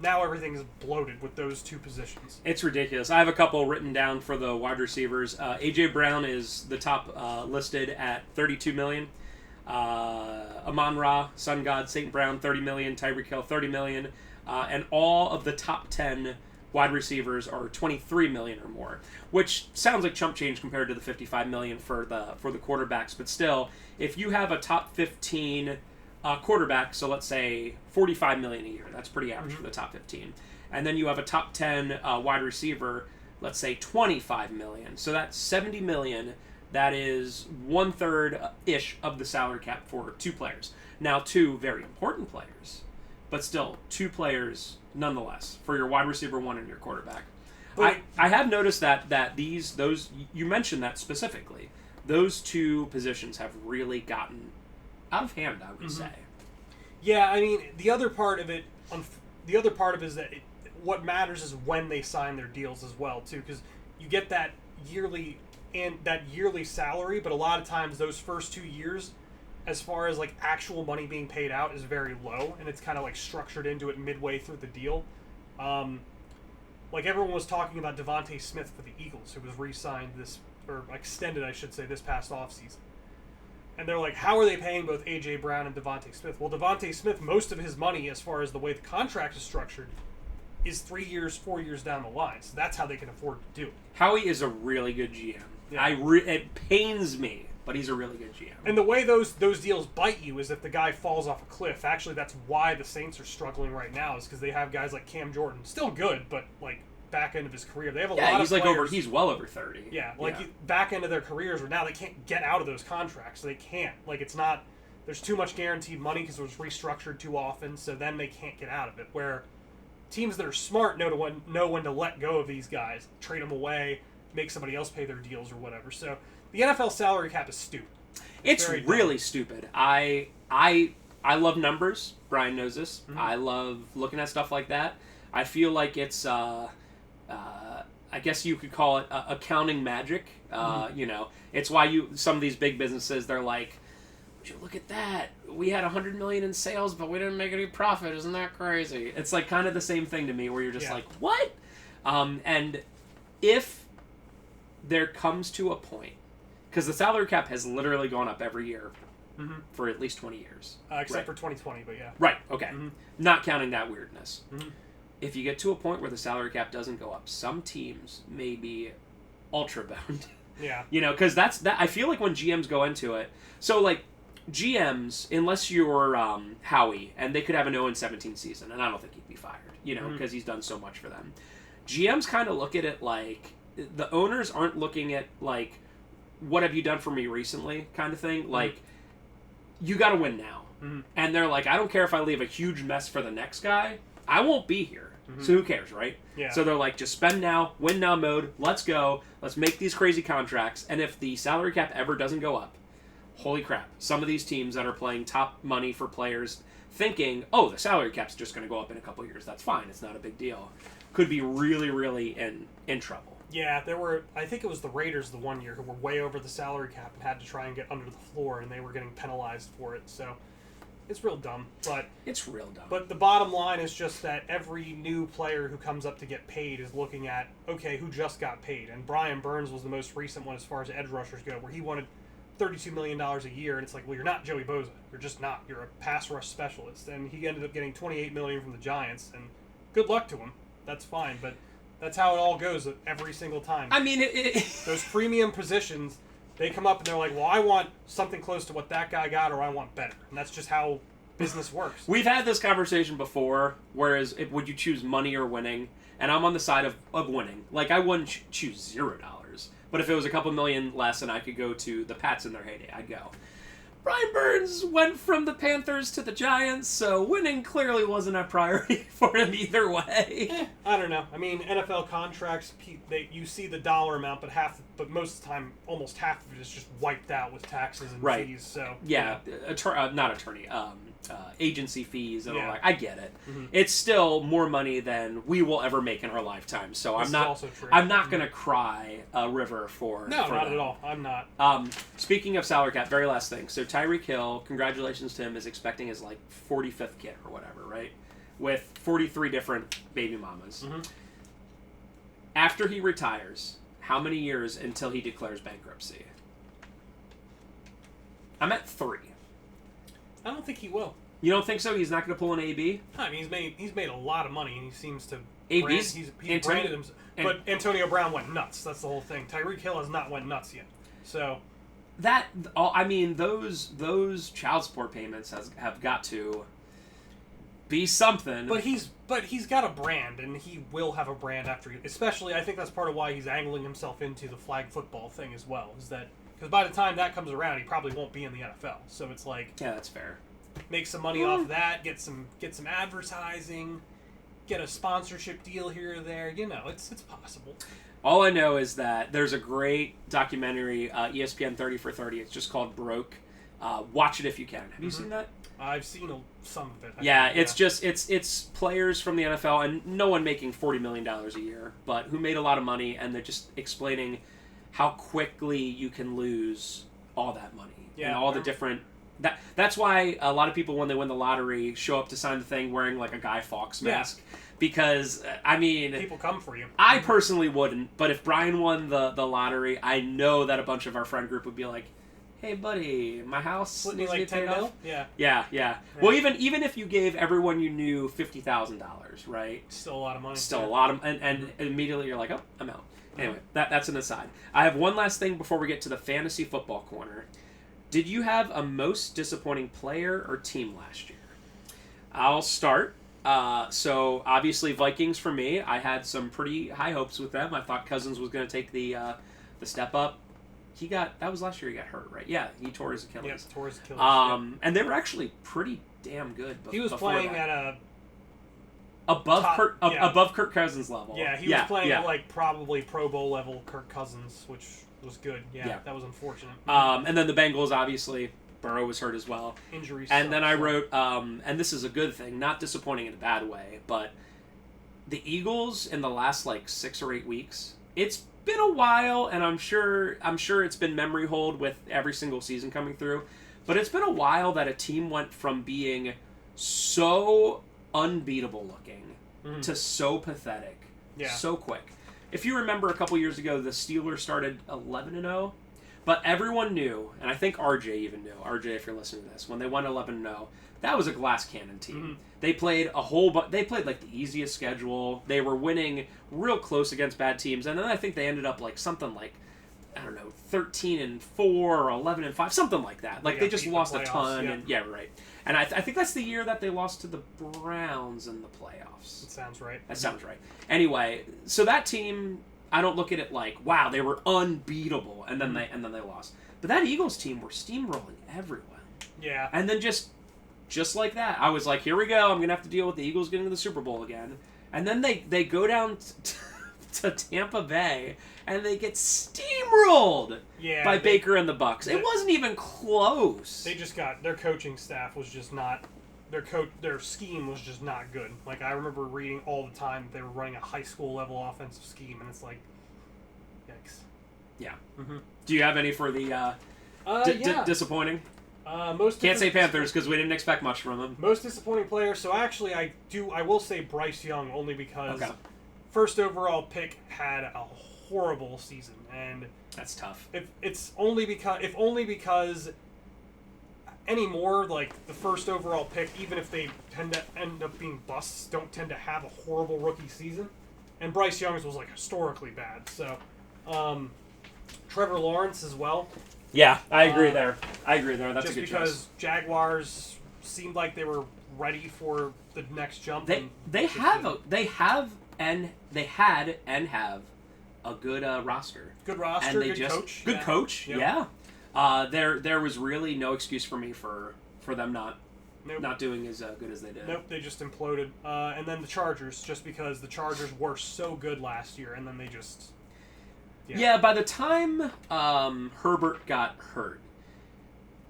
Now everything is bloated with those two positions. It's ridiculous. I have a couple written down for the wide receivers. A.J. Brown is the top listed at $32 million. Amon-Ra, Sun God, St. Brown, $30 million. Tyreek Hill, $30 million. And all of the top 10 wide receivers are $23 million or more, which sounds like chump change compared to the $55 million for the quarterbacks. But still, if you have a top 15 quarterback, so let's say $45 million a year, that's pretty average for the top 15. And then you have a top 10 wide receiver, let's say $25 million. So that's $70 million. That is 1/3-ish of the salary cap for two players. Now, two very important players, but still two players nonetheless for your wide receiver one and your quarterback. I have noticed that those you mentioned that specifically. Those two positions have really gotten out of hand, I would say. Yeah, I mean, the other part of it is that what matters is when they sign their deals as well too, because you get that yearly salary, but a lot of times those first 2 years, as far as like actual money being paid out, is very low, and it's kind of like structured into it midway through the deal. Like everyone was talking about Devontae Smith for the Eagles, who was re-signed extended, I should say, this past offseason. And they're like, how are they paying both A.J. Brown and Devontae Smith? Well, Devontae Smith, most of his money, as far as the way the contract is structured, is 3 years, 4 years down the line. So that's how they can afford to do it. Howie is a really good GM. Yeah. It pains me, but he's a really good GM. And the way those deals bite you is if the guy falls off a cliff. Actually, that's why the Saints are struggling right now, is because they have guys like Cam Jordan, still good, but like back end of his career, they have a lot of players. He's well over 30. Yeah, back end of their careers where now they can't get out of those contracts. They can't. Like, it's not. There's too much guaranteed money because it was restructured too often, so then they can't get out of it. Where teams that are smart know when to let go of these guys, trade them away, make somebody else pay their deals or whatever. So the NFL salary cap is stupid. It's really stupid. I love numbers. Brian knows this. I love looking at stuff like that. I feel like it's I guess you could call it accounting magic. It's why some of these big businesses, they're like, would you look at that? We had $100 million in sales, but we didn't make any profit. Isn't that crazy? It's like kind of the same thing to me, where you're just like, what? And if there comes to a point, because the salary cap has literally gone up every year Mm-hmm. for at least 20 years. Except for 2020, but yeah. Right, okay. Mm-hmm. Not counting that weirdness. Mm-hmm. If you get to a point where the salary cap doesn't go up, some teams may be ultra bound. Yeah. Because that. I feel like when GMs go into it, so like GMs, unless you're Howie, and they could have an 0-17 season, and I don't think he'd be fired, because he's done so much for them. GMs kind of look at it like the owners aren't looking at like, what have you done for me recently kind of thing. Like, you got to win now. Mm-hmm. And they're like, I don't care if I leave a huge mess for the next guy. I won't be here. Mm-hmm. So who cares, right? Yeah. So they're like, just spend now, win now mode. Let's go. Let's make these crazy contracts. And if the salary cap ever doesn't go up, holy crap. Some of these teams that are playing top money for players thinking, oh, the salary cap's just going to go up in a couple years. That's fine. It's not a big deal. Could be really, really in trouble. Yeah, I think it was the Raiders the one year who were way over the salary cap and had to try and get under the floor, and they were getting penalized for it. So it's real dumb. It's real dumb. But the bottom line is just that every new player who comes up to get paid is looking at, okay, who just got paid? And Brian Burns was the most recent one as far as edge rushers go, where he wanted $32 million a year, and it's like, well, you're not Joey Bosa. You're just not. You're a pass rush specialist. And he ended up getting $28 million from the Giants, and good luck to him. That's fine, but that's how it all goes every single time. I mean, those premium positions, they come up and they're like, well, I want something close to what that guy got, or I want better. And that's just how business works. We've had this conversation before, whereas would you choose money or winning? And I'm on the side of winning. Like, I wouldn't choose $0. But if it was a couple million less and I could go to the Pats in their heyday, I'd go. Brian Burns went from the Panthers to the Giants, so winning clearly wasn't a priority for him either way. I don't know. I mean, NFL contracts, you see the dollar amount, but most of the time, almost half of it is just wiped out with taxes and fees. So yeah, not attorney, agency fees and all that. I get it. Mm-hmm. It's still more money than we will ever make in our lifetime. So this is also true. I'm not going to cry a river for not that. at all. I'm not. Speaking of salary cap, very last thing. So Tyreek Hill, congratulations to him, is expecting his 45th kid or whatever, right? With 43 different baby mamas. Mm-hmm. After he retires, how many years until he declares bankruptcy? I'm at 3. I don't think he will. You don't think so? He's not going to pull an AB? I mean, he's made a lot of money, and he seems to. AB's he's branded himself. But Antonio Brown went nuts. That's the whole thing. Tyreek Hill has not went nuts yet. So those child support payments have got to be something. But he's got a brand, and he will have a brand after. Especially, I think that's part of why he's angling himself into the flag football thing as well. Is that because by the time that comes around, he probably won't be in the NFL. So it's like, yeah, that's fair. Make some money off of that. Get some advertising. Get a sponsorship deal here or there. It's possible. All I know is that there's a great documentary, ESPN 30 for 30. It's just called Broke. Watch it if you can. Have you seen that? I've seen some of it. It's players from the NFL, and no one making $40 million a year, but who made a lot of money, and they're just explaining how quickly you can lose all that money. Yeah, and all the different... That's why a lot of people, when they win the lottery, show up to sign the thing wearing like a Guy Fawkes mask. Yeah. Because, I mean... people come for you. I personally wouldn't, but if Brian won the lottery, I know that a bunch of our friend group would be like, hey, buddy, my house needs to be paid off. Yeah. Well, even if you gave everyone you knew $50,000, right? Still a lot of money. Still a lot of... And immediately you're like, oh, I'm out. Anyway, that's an aside. I have one last thing before we get to the fantasy football corner. Did you have a most disappointing player or team last year? I'll start. So, obviously, Vikings for me. I had some pretty high hopes with them. I thought Cousins was going to take the step up. That was last year he got hurt, right? Yeah, he tore his Achilles. Yeah, tore his Achilles. And they were actually pretty damn good he was playing that. At above Kirk Cousins level. Yeah, he was playing at probably Pro Bowl level Kirk Cousins, which was good. Yeah, that was unfortunate. And then the Bengals, obviously, Burrow was hurt as well. Injuries. And then I wrote, and this is a good thing, not disappointing in a bad way, but the Eagles in the last 6 or 8 weeks, it's been a while, and I'm sure it's been memory hold with every single season coming through, but it's been a while that a team went from being so unbeatable looking to so pathetic, so quick. If you remember a couple years ago, the Steelers started 11-0, But everyone knew, and I think RJ even knew, RJ if you're listening to this, when they won 11-0, that was a glass cannon team. Mm-hmm. They played they played like the easiest schedule. They were winning real close against bad teams, and then I think they ended up like something like, I don't know, 13-4 or 11-5, something like that. Like they just lost a ton. Yeah. And yeah, right. And I think that's the year that they lost to the Browns in the playoffs. That sounds right. That sounds right. Anyway, so that team, I don't look at it like, wow, they were unbeatable, and then they lost. But that Eagles team were steamrolling everyone. Yeah. And then just like that, I was like, here we go. I'm gonna have to deal with the Eagles getting to the Super Bowl again. And then they go down to Tampa Bay and they get steamrolled by Baker and the Bucks. It wasn't even close. They just got their coaching staff was just not their scheme was just not good. Like I remember reading all the time they were running a high school level offensive scheme, and it's like, yikes. Yeah. Mm-hmm. Do you have any for the disappointing? Can't say Panthers because we didn't expect much from them. Most disappointing player. So actually, I will say Bryce Young only because first overall pick had a horrible season, and that's tough. If only because anymore, like the first overall pick, even if they tend to end up being busts, don't tend to have a horrible rookie season, and Bryce Young's was like historically bad. So, Trevor Lawrence as well. Yeah, I agree there. That's a good choice. Just because Jaguars seemed like they were ready for the next jump. They had and have a good roster. Good roster, and good coach. Good coach, yeah. There was really no excuse for me for them not doing as good as they did. Nope, they just imploded. And then the Chargers, just because the Chargers were so good last year, and then they just... Yeah, by the time Herbert got hurt,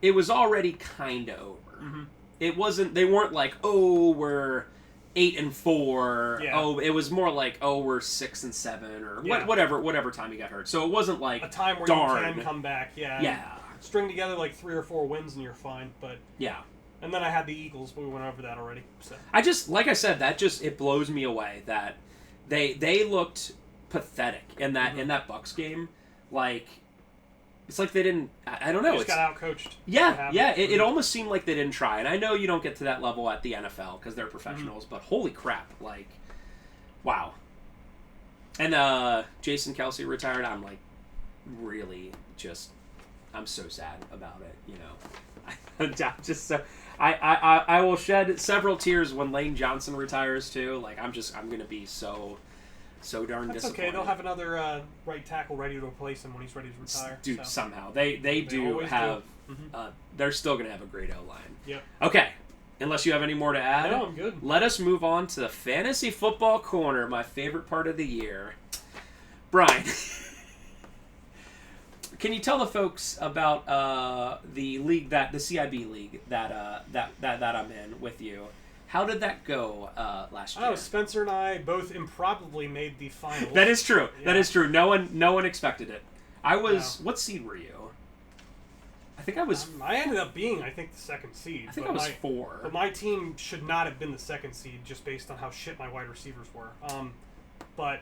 it was already kind of over. Mm-hmm. It wasn't... They weren't like, oh, we're 8-4. Yeah. Oh, it was more like, oh, we're 6-7 or whatever time he got hurt. So it wasn't like a time where you can come back. Yeah. Yeah. String together like 3 or 4 wins and you're fine. But yeah. And then I had the Eagles, but we went over that already. So like I said, it blows me away that they looked pathetic in that Bucks game. Like, it's like they didn't. I don't know. They just got outcoached. Yeah. It almost seemed like they didn't try. And I know you don't get to that level at the NFL because they're professionals. But holy crap! Like, wow. And Jason Kelsey retired. I'm like, really just. I'm so sad about it. You know, I'm just so. I will shed several tears when Lane Johnson retires too. Like I'm gonna be so darn That's disappointed. okay. They'll have another right tackle ready to replace him when he's ready to retire. Dude, somehow they do have. They're still gonna have a great O line. Yep. Okay. Unless you have any more to add. No, I'm good. Let us move on to the fantasy football corner, my favorite part of the year. Brian. Can you tell the folks about the league the CIB league that I'm in with you? How did that go last year? Oh, Spencer and I both improbably made the finals. That is true. Yeah. That is true. No one expected it. I was. No. What seed were you? I think I was. I ended up being, I think, the second seed. I think I was 4. But my team should not have been the second seed, just based on how shit my wide receivers were. But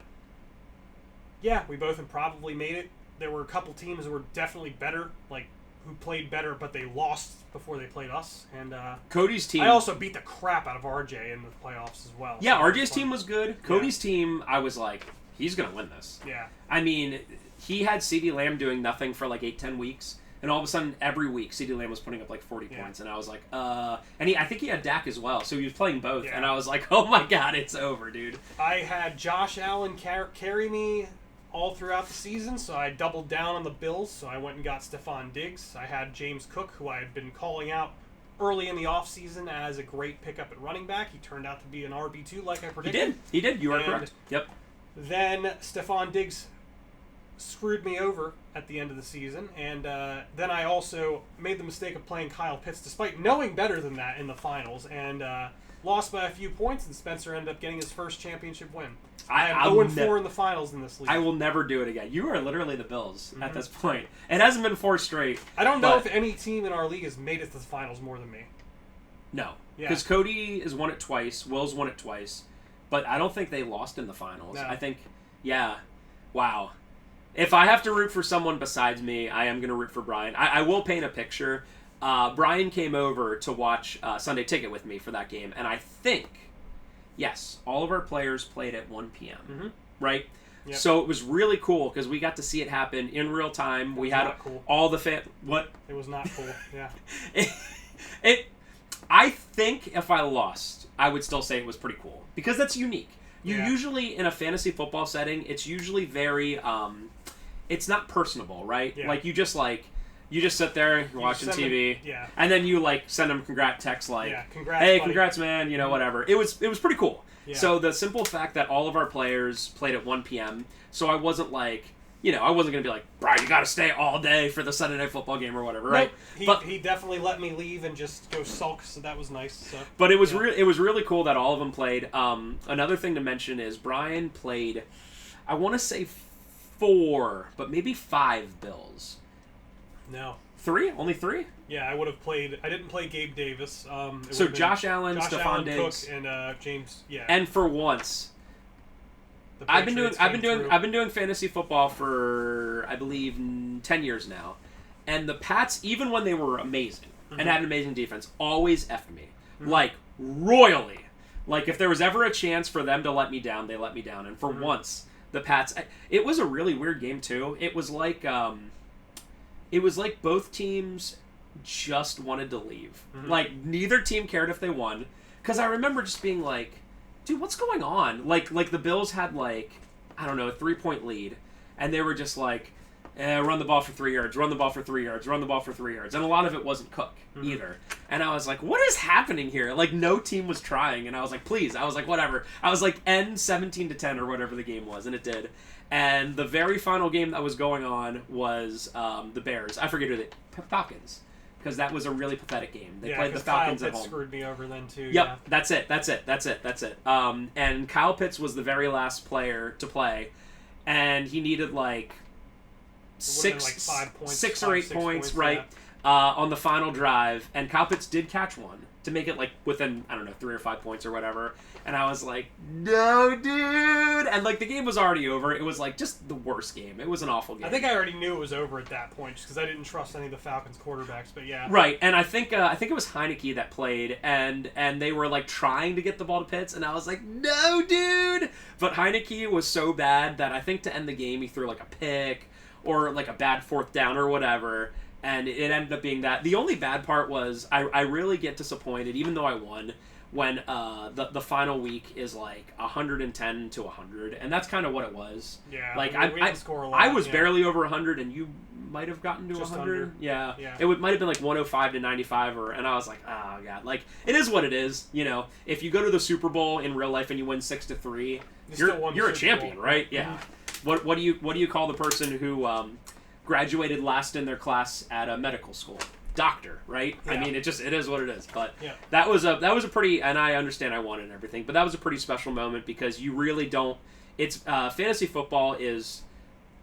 yeah, we both improbably made it. There were a couple teams that were definitely better, like who played better, but they lost before they played us. And Cody's team. I also beat the crap out of RJ in the playoffs as well. Yeah, so RJ's team was good. Cody's team, I was like, he's gonna win this. Yeah. I mean, he had CeeDee Lamb doing nothing for like 8-10 weeks, and all of a sudden, every week, CeeDee Lamb was putting up like 40 points, and I was like, and I think he had Dak as well, so he was playing both, and I was like, oh my god, it's over, dude. I had Josh Allen carry me all throughout the season, so I doubled down on the Bills, so I went and got Stephon Diggs. I had James Cook, who I had been calling out early in the offseason as a great pickup at running back. He turned out to be an RB2 like I predicted. He did. You are correct. Yep. Then Stephon Diggs screwed me over at the end of the season, and then I also made the mistake of playing Kyle Pitts, despite knowing better than that in the finals, and lost by a few points, and Spencer ended up getting his first championship win. I am 0-4 in the finals in this league. I will never do it again. You are literally the Bills at this point. It hasn't been 4 straight. I don't know if any team in our league has made it to the finals more than me. No. Because Cody has won it twice. Will's won it twice. But I don't think they lost in the finals. No. I think, yeah. Wow. If I have to root for someone besides me, I am going to root for Brian. I will paint a picture. Brian came over to watch Sunday Ticket with me for that game, and I think, yes, all of our players played at 1 p.m., right? Yep. So it was really cool because we got to see it happen in real time. We had all the What? It was not cool, yeah. I think if I lost, I would still say it was pretty cool because that's unique. You usually, in a fantasy football setting, it's usually very, it's not personable, right? Yeah. Like, you just sit there, you're watching TV, and then you, like, send them congrats text, like, congrats, hey, buddy. Congrats, man, you know, whatever. It was pretty cool. Yeah. So the simple fact that all of our players played at 1 p.m., so I wasn't like, you know, I wasn't going to be like, Brian, you got to stay all day for the Sunday Night Football game or whatever, right? Nope. He definitely let me leave and just go sulk, so that was nice. So. But it was it was really cool that all of them played. Another thing to mention is Brian played, I want to say 4, but maybe 5 Bills. No. 3? Only 3? Yeah, I would have played. I didn't play Gabe Davis. So Josh Allen, Stephon Diggs, Cook, and James. Yeah. And for once, I've been doing fantasy football for I believe 10 years now, and the Pats, even when they were amazing and had an amazing defense, always effed me like royally. Like if there was ever a chance for them to let me down, they let me down. And for once, the Pats. It was a really weird game too. It was like both teams just wanted to leave. Like neither team cared if they won, because I remember just being like, dude, what's going on? Like the Bills had like, I don't know, a 3-point lead, and they were just like, run the ball for 3 yards, run the ball for 3 yards, run the ball for 3 yards, and a lot of it wasn't Cook either. And I was like, what is happening here? Like no team was trying, and I was like, please. I was like, whatever. I was like, end 17-10 or whatever the game was, and it did. And the very final game that was going on was the Bears. I forget who Falcons. Because that was a really pathetic game. They played the Falcons Kyle at home. Pitts screwed me over then too. Yep, yeah. That's it. And Kyle Pitts was the very last player to play, and he needed like 6 or 8 points, right? On the final drive, and Kyle Pitts did catch one to make it like within, I don't know, 3 or 5 points or whatever. And I was like, no, dude! And like the game was already over. It was like just the worst game. It was an awful game. I think I already knew it was over at that point just because I didn't trust any of the Falcons quarterbacks. But yeah, right. And I think it was Heineke that played, and they were like trying to get the ball to Pitts, and I was like, no, dude! But Heineke was so bad that I think to end the game he threw like a pick or like a bad 4th down or whatever. And it ended up being that. The only bad part was I really get disappointed, even though I won, when the final week is like 110 to 100, and that's kind of what it was. Yeah, like we didn't score a lot, I was barely over 100, and you might have gotten to 100. Yeah. It might have been like 105 to 95, and I was like, oh god, like it is what it is. You know, if you go to the Super Bowl in real life and you win 6-3, you're a champion, right? Yeah. What do you call the person who graduated last in their class at a medical school? Doctor, right? Yeah. I mean, it is what it is. But that was a pretty, and I understand I won and everything, but that was a pretty special moment because you really don't. It's fantasy football is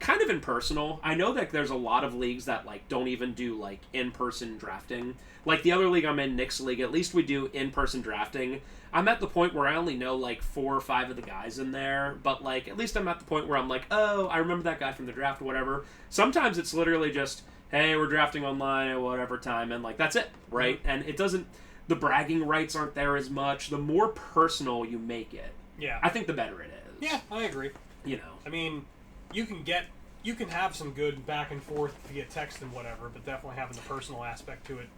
kind of impersonal. I know that there's a lot of leagues that like don't even do like in-person drafting. Like the other league I'm in, Nick's league, at least we do in-person drafting. I'm at the point where I only know like 4 or 5 of the guys in there, but like at least I'm at the point where I'm like, oh, I remember that guy from the draft or whatever. Sometimes it's literally just, hey, we're drafting online at whatever time, and like that's it, right? And it doesn't, the bragging rights aren't there as much. The more personal you make it, I think the better it is. Yeah, I agree. You know, I mean, you can have some good back and forth via text and whatever, but definitely having the personal aspect to it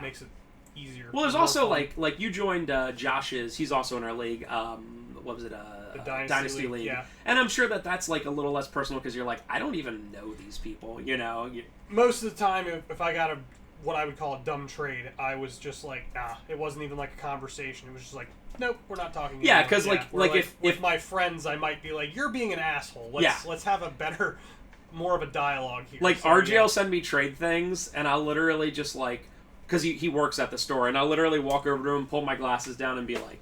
makes it easier. Well, there's also fun. like you joined Josh's. He's also in our league. What was it? The Dynasty League. Yeah. And I'm sure that's like a little less personal because you're like, I don't even know these people. You know. Most of the time, if I got what I would call a dumb trade, I was just like, nah. It wasn't even like a conversation. It was just like, nope, we're not talking. Yeah, because like if with my friends, I might be like, you're being an asshole. Let's have a better, more of a dialogue here. Like RJ will send me trade things, and I'll literally just like. Because he works at the store, and I'll literally walk over to him, pull my glasses down, and be like,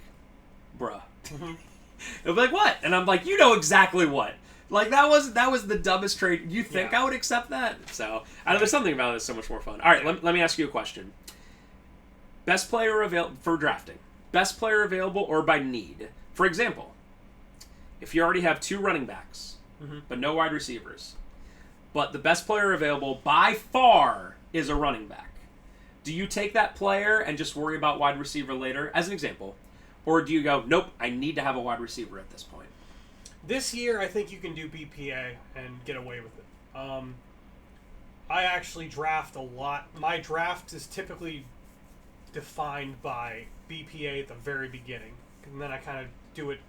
bruh. He'll be like, what? And I'm like, you know exactly what. Like, that was the dumbest trade. You think I would accept that? So, there's something about it that's so much more fun. All right, let me ask you a question. Best player available for drafting. Best player available or by need. For example, if you already have 2 running backs, but no wide receivers, but the best player available by far is a running back. Do you take that player and just worry about wide receiver later, as an example? Or do you go, nope, I need to have a wide receiver at this point? This year, I think you can do BPA and get away with it. I actually draft a lot. My draft is typically defined by BPA at the very beginning. And then I kind of do it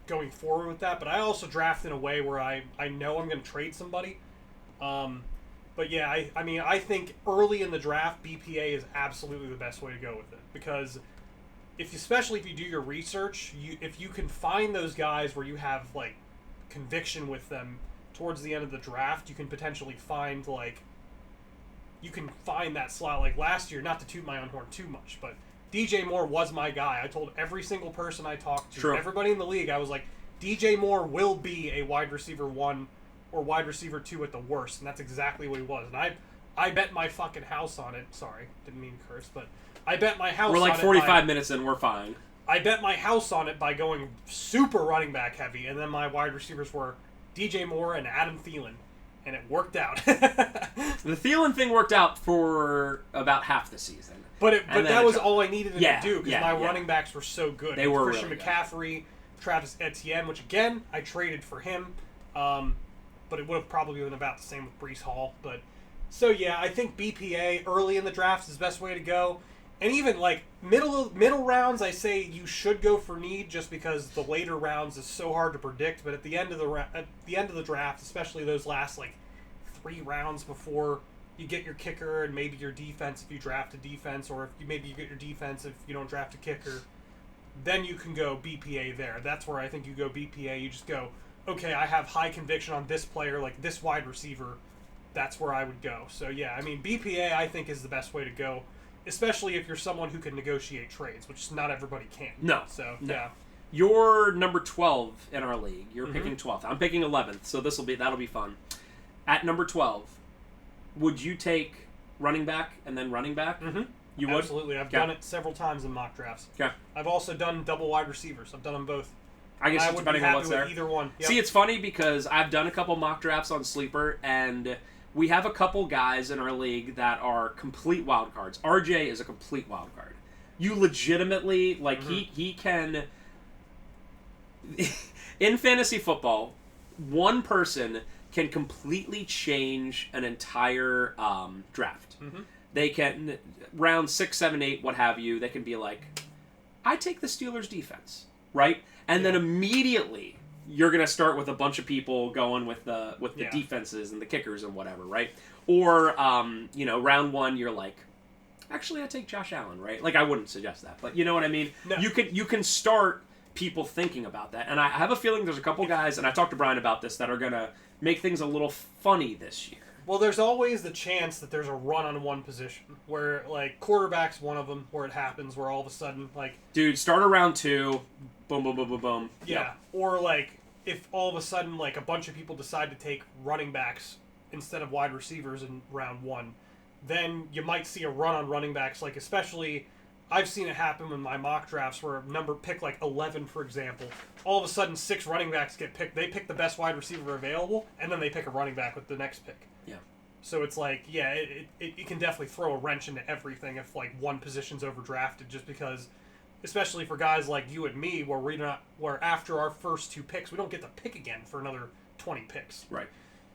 going forward with that. But I also draft in a way where I know I'm going to trade somebody. But yeah, I think early in the draft, BPA is absolutely the best way to go with it. Because especially if you do your research, if you can find those guys where you have like conviction with them towards the end of the draft, you can potentially find that slot. Like last year, not to toot my own horn too much, but DJ Moore was my guy. I told every single person I talked to, everybody in the league, I was like, DJ Moore will be a wide receiver 1 or wide receiver 2 at the worst, and that's exactly what he was. And I bet my fucking house on it. Sorry, didn't mean to curse, but I bet my house on it. We're like 45 minutes in, we're fine. I bet my house on it by going super running back heavy, and then my wide receivers were DJ Moore and Adam Thielen, and it worked out. The Thielen thing worked out for about half the season. But that was all I needed to do, because my running backs were so good. They were Christian really McCaffrey, good. Travis Etienne, which again, I traded for him. But it would have probably been about the same with Breece Hall. But so yeah, I think BPA early in the draft is the best way to go. And even like middle rounds, I say you should go for need, just because the later rounds is so hard to predict. But at the end of the draft, especially those last like 3 rounds before you get your kicker and maybe your defense if you draft a defense, or if maybe you get your defense if you don't draft a kicker, then you can go BPA there. That's where I think you go BPA. You just go, okay, I have high conviction on this player, like this wide receiver. That's where I would go. So yeah, I mean BPA I think is the best way to go. Especially if you're someone who can negotiate trades, which not everybody can. No. So, no. Yeah. You're number 12 in our league. You're picking 12th. I'm picking 11th, so that'll be fun. At number 12, would you take running back and then running back? Mm-hmm. You would? Absolutely. I've done it several times in mock drafts. Okay. I've also done double wide receivers. I've done them both. I guess I would depending be on happy what's with there. either one. Yep. See, it's funny because I've done a couple mock drafts on Sleeper, and we have a couple guys in our league that are complete wild cards. RJ is a complete wild card. You legitimately, like, he can... In fantasy football, one person can completely change an entire draft. Mm-hmm. They can, round 6, 7, 8, what have you, they can be like, I take the Steelers defense, right? And then immediately you're going to start with a bunch of people going with the defenses and the kickers and whatever, right? Or, round 1, you're like, actually, I take Josh Allen, right? Like, I wouldn't suggest that, but you know what I mean? No. You can start people thinking about that. And I have a feeling there's a couple guys, and I talked to Brian about this, that are going to make things a little funny this year. Well, there's always the chance that there's a run on one position where, like, quarterback's one of them, where it happens, where all of a sudden, like... Dude, start around 2, boom, boom, boom, boom, boom. Yeah, Yep. Or, like, if all of a sudden, like, a bunch of people decide to take running backs instead of wide receivers in round 1, then you might see a run on running backs, like, especially... I've seen it happen in my mock drafts where a pick like 11, for example, all of a sudden 6 running backs get picked. They pick the best wide receiver available, and then they pick a running back with the next pick. Yeah. So it's like, yeah, it can definitely throw a wrench into everything if like one position's overdrafted, just because, especially for guys like you and me, where after our first 2 picks, we don't get to pick again for another 20 picks. Right.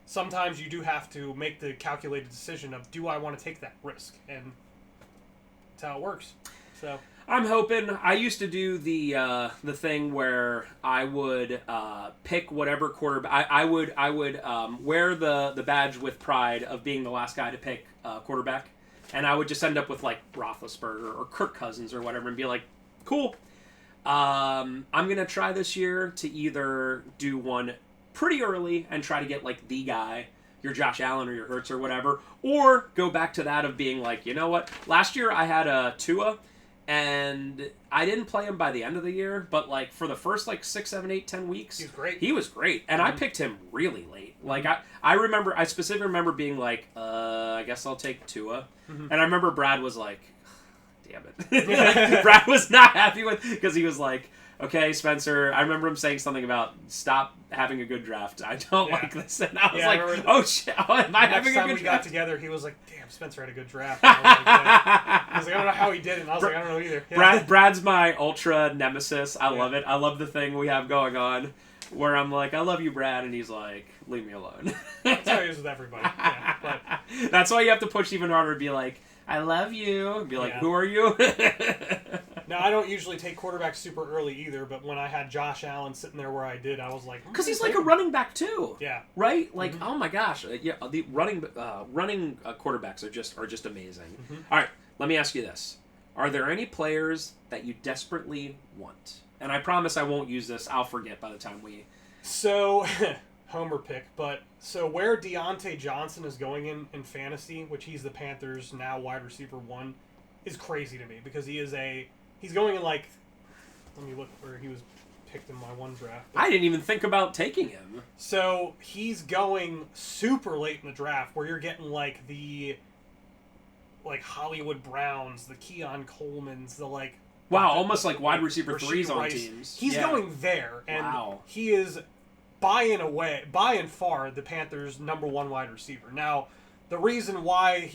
Sometimes you do have to make the calculated decision of, do I want to take that risk? And that's how it works. So I'm hoping. I used to do the thing where I would pick whatever quarterback. I would wear the badge with pride of being the last guy to pick quarterback, and I would just end up with like Roethlisberger or Kirk Cousins or whatever, and be like, cool. I'm gonna try this year to either do one pretty early and try to get like the guy, your Josh Allen or your Hurts or whatever, or go back to that of being like, you know what? Last year I had a Tua. And I didn't play him by the end of the year, but like for the first like 6, 7, 8, 10 weeks, he was great. And I picked him really late. Like I specifically remember being like, I guess I'll take Tua. And I remember Brad was like, damn it. Brad was not happy with, because he was like, Okay, Spencer, I remember him saying something about stop having a good draft. I don't like this. And I was like, oh, shit, am I having a good draft? Next time we got together, he was like, damn, Spencer had a good draft. And I was like, yeah. He was like, I don't know how he did it. And I was like, I don't know either. Yeah. Brad's my ultra nemesis. I love it. I love the thing we have going on where I'm like, I love you, Brad. And he's like, leave me alone. That's how he is with everybody. Yeah, but that's why you have to push even harder to be like, I love you. And be like, who are you? Now, I don't usually take quarterbacks super early either, but when I had Josh Allen sitting there where I did, I was like... Because he's like a running back, too. Yeah. Right? Like, oh my gosh. Yeah, the running quarterbacks are just amazing. Mm-hmm. All right, let me ask you this. Are there any players that you desperately want? And I promise I won't use this. I'll forget by the time we... So, homer pick, but... So where Deontay Johnson is going in fantasy, which he's the Panthers' now wide receiver 1, is crazy to me. Because he's going in like... Let me look where he was picked in my one draft. I didn't even think about taking him. So he's going super late in the draft, where you're getting like the... Like Hollywood Browns, the Keon Colemans, the like... Wow, almost like wide receiver 3s on Rice. teams. He's going there, and he is by and far the Panthers' number 1 wide receiver. Now, the reason why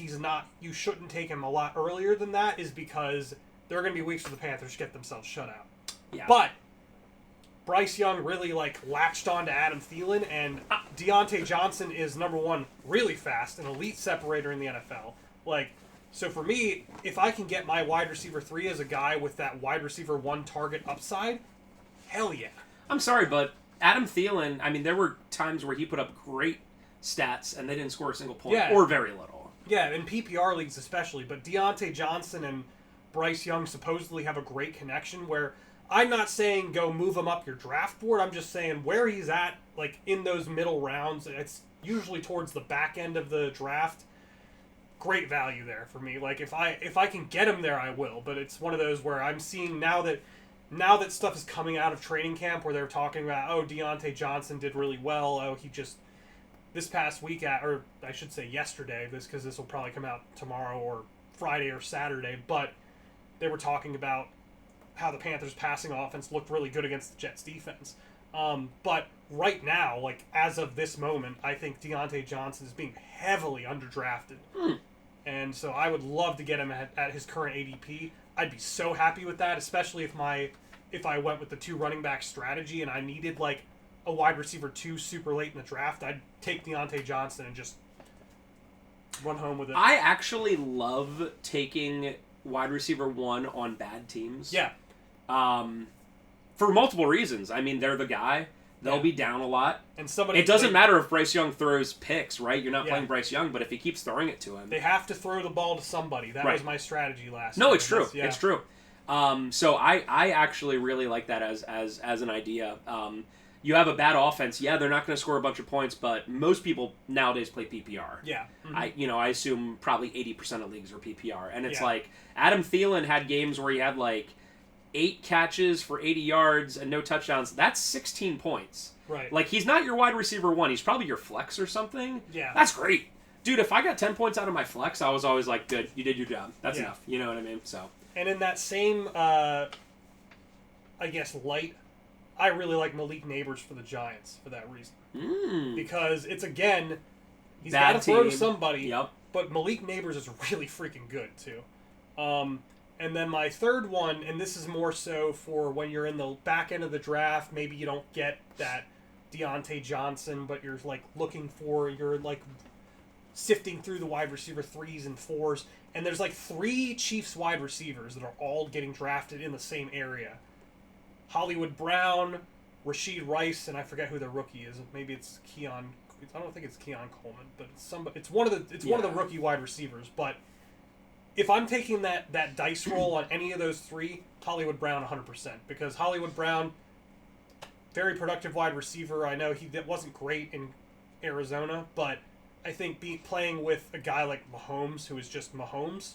you shouldn't take him a lot earlier than that is because there are going to be weeks where the Panthers get themselves shut out. Yeah. But Bryce Young really like latched on to Adam Thielen, and Deontay Johnson is number 1, really fast, an elite separator in the NFL. Like. So for me, if I can get my wide receiver 3 as a guy with that wide receiver 1 target upside, hell yeah. I'm sorry, but Adam Thielen, I mean, there were times where he put up great stats and they didn't score a single point or very little. Yeah, in PPR leagues especially, but Deontay Johnson and Bryce Young supposedly have a great connection where I'm not saying go move him up your draft board. I'm just saying where he's at, like in those middle rounds, it's usually towards the back end of the draft. Great value there for me. Like if I can get him there, I will. But it's one of those where I'm seeing now that stuff is coming out of training camp where they're talking about, oh, Deontay Johnson did really well. Oh, he just this past week or I should say yesterday, because this will probably come out tomorrow or Friday or Saturday. But they were talking about how the Panthers' passing offense looked really good against the Jets' defense. But right now, like as of this moment, I think Deontay Johnson is being heavily underdrafted. And so I would love to get him at his current ADP. I'd be so happy with that, especially if I went with the 2 running back strategy and I needed like a wide receiver 2 super late in the draft. I'd take Deontay Johnson and just run home with it. I actually love taking wide receiver 1 on bad teams. Yeah. For multiple reasons. I mean, they're the guy. They'll be down a lot. And it doesn't matter if Bryce Young throws picks, right? You're not playing Bryce Young, but if he keeps throwing it to him... They have to throw the ball to somebody. That was my strategy last year. No, it's true. It's true. So I actually really like that as an idea. You have a bad offense. Yeah, they're not going to score a bunch of points, but most people nowadays play PPR. Yeah. Mm-hmm. I assume probably 80% of leagues are PPR. And it's like, Adam Thielen had games where he had like 8 catches for 80 yards and no touchdowns. That's 16 points. Right. Like, he's not your wide receiver 1. He's probably your flex or something. Yeah. That's great. Dude, if I got 10 points out of my flex, I was always like, good, you did your job. That's enough. You know what I mean? So. And in that same, I guess, light, I really like Malik Neighbors for the Giants for that reason. Because it's, again, he's got to throw to somebody. Yep. But Malik Neighbors is really freaking good, too. And then my third one, and this is more so for when you're in the back end of the draft, maybe you don't get that Deontay Johnson, but you're like you're like sifting through the wide receiver 3s and 4s, and there's like 3 Chiefs wide receivers that are all getting drafted in the same area. Hollywood Brown, Rashid Rice, and I forget who their rookie is. Maybe it's Keon. I don't think it's Keon Coleman, but it's one of the rookie wide receivers, but if I'm taking that dice roll on any of those 3, Hollywood Brown 100%. Because Hollywood Brown, very productive wide receiver. I know that wasn't great in Arizona, but I think playing with a guy like Mahomes, who is just Mahomes,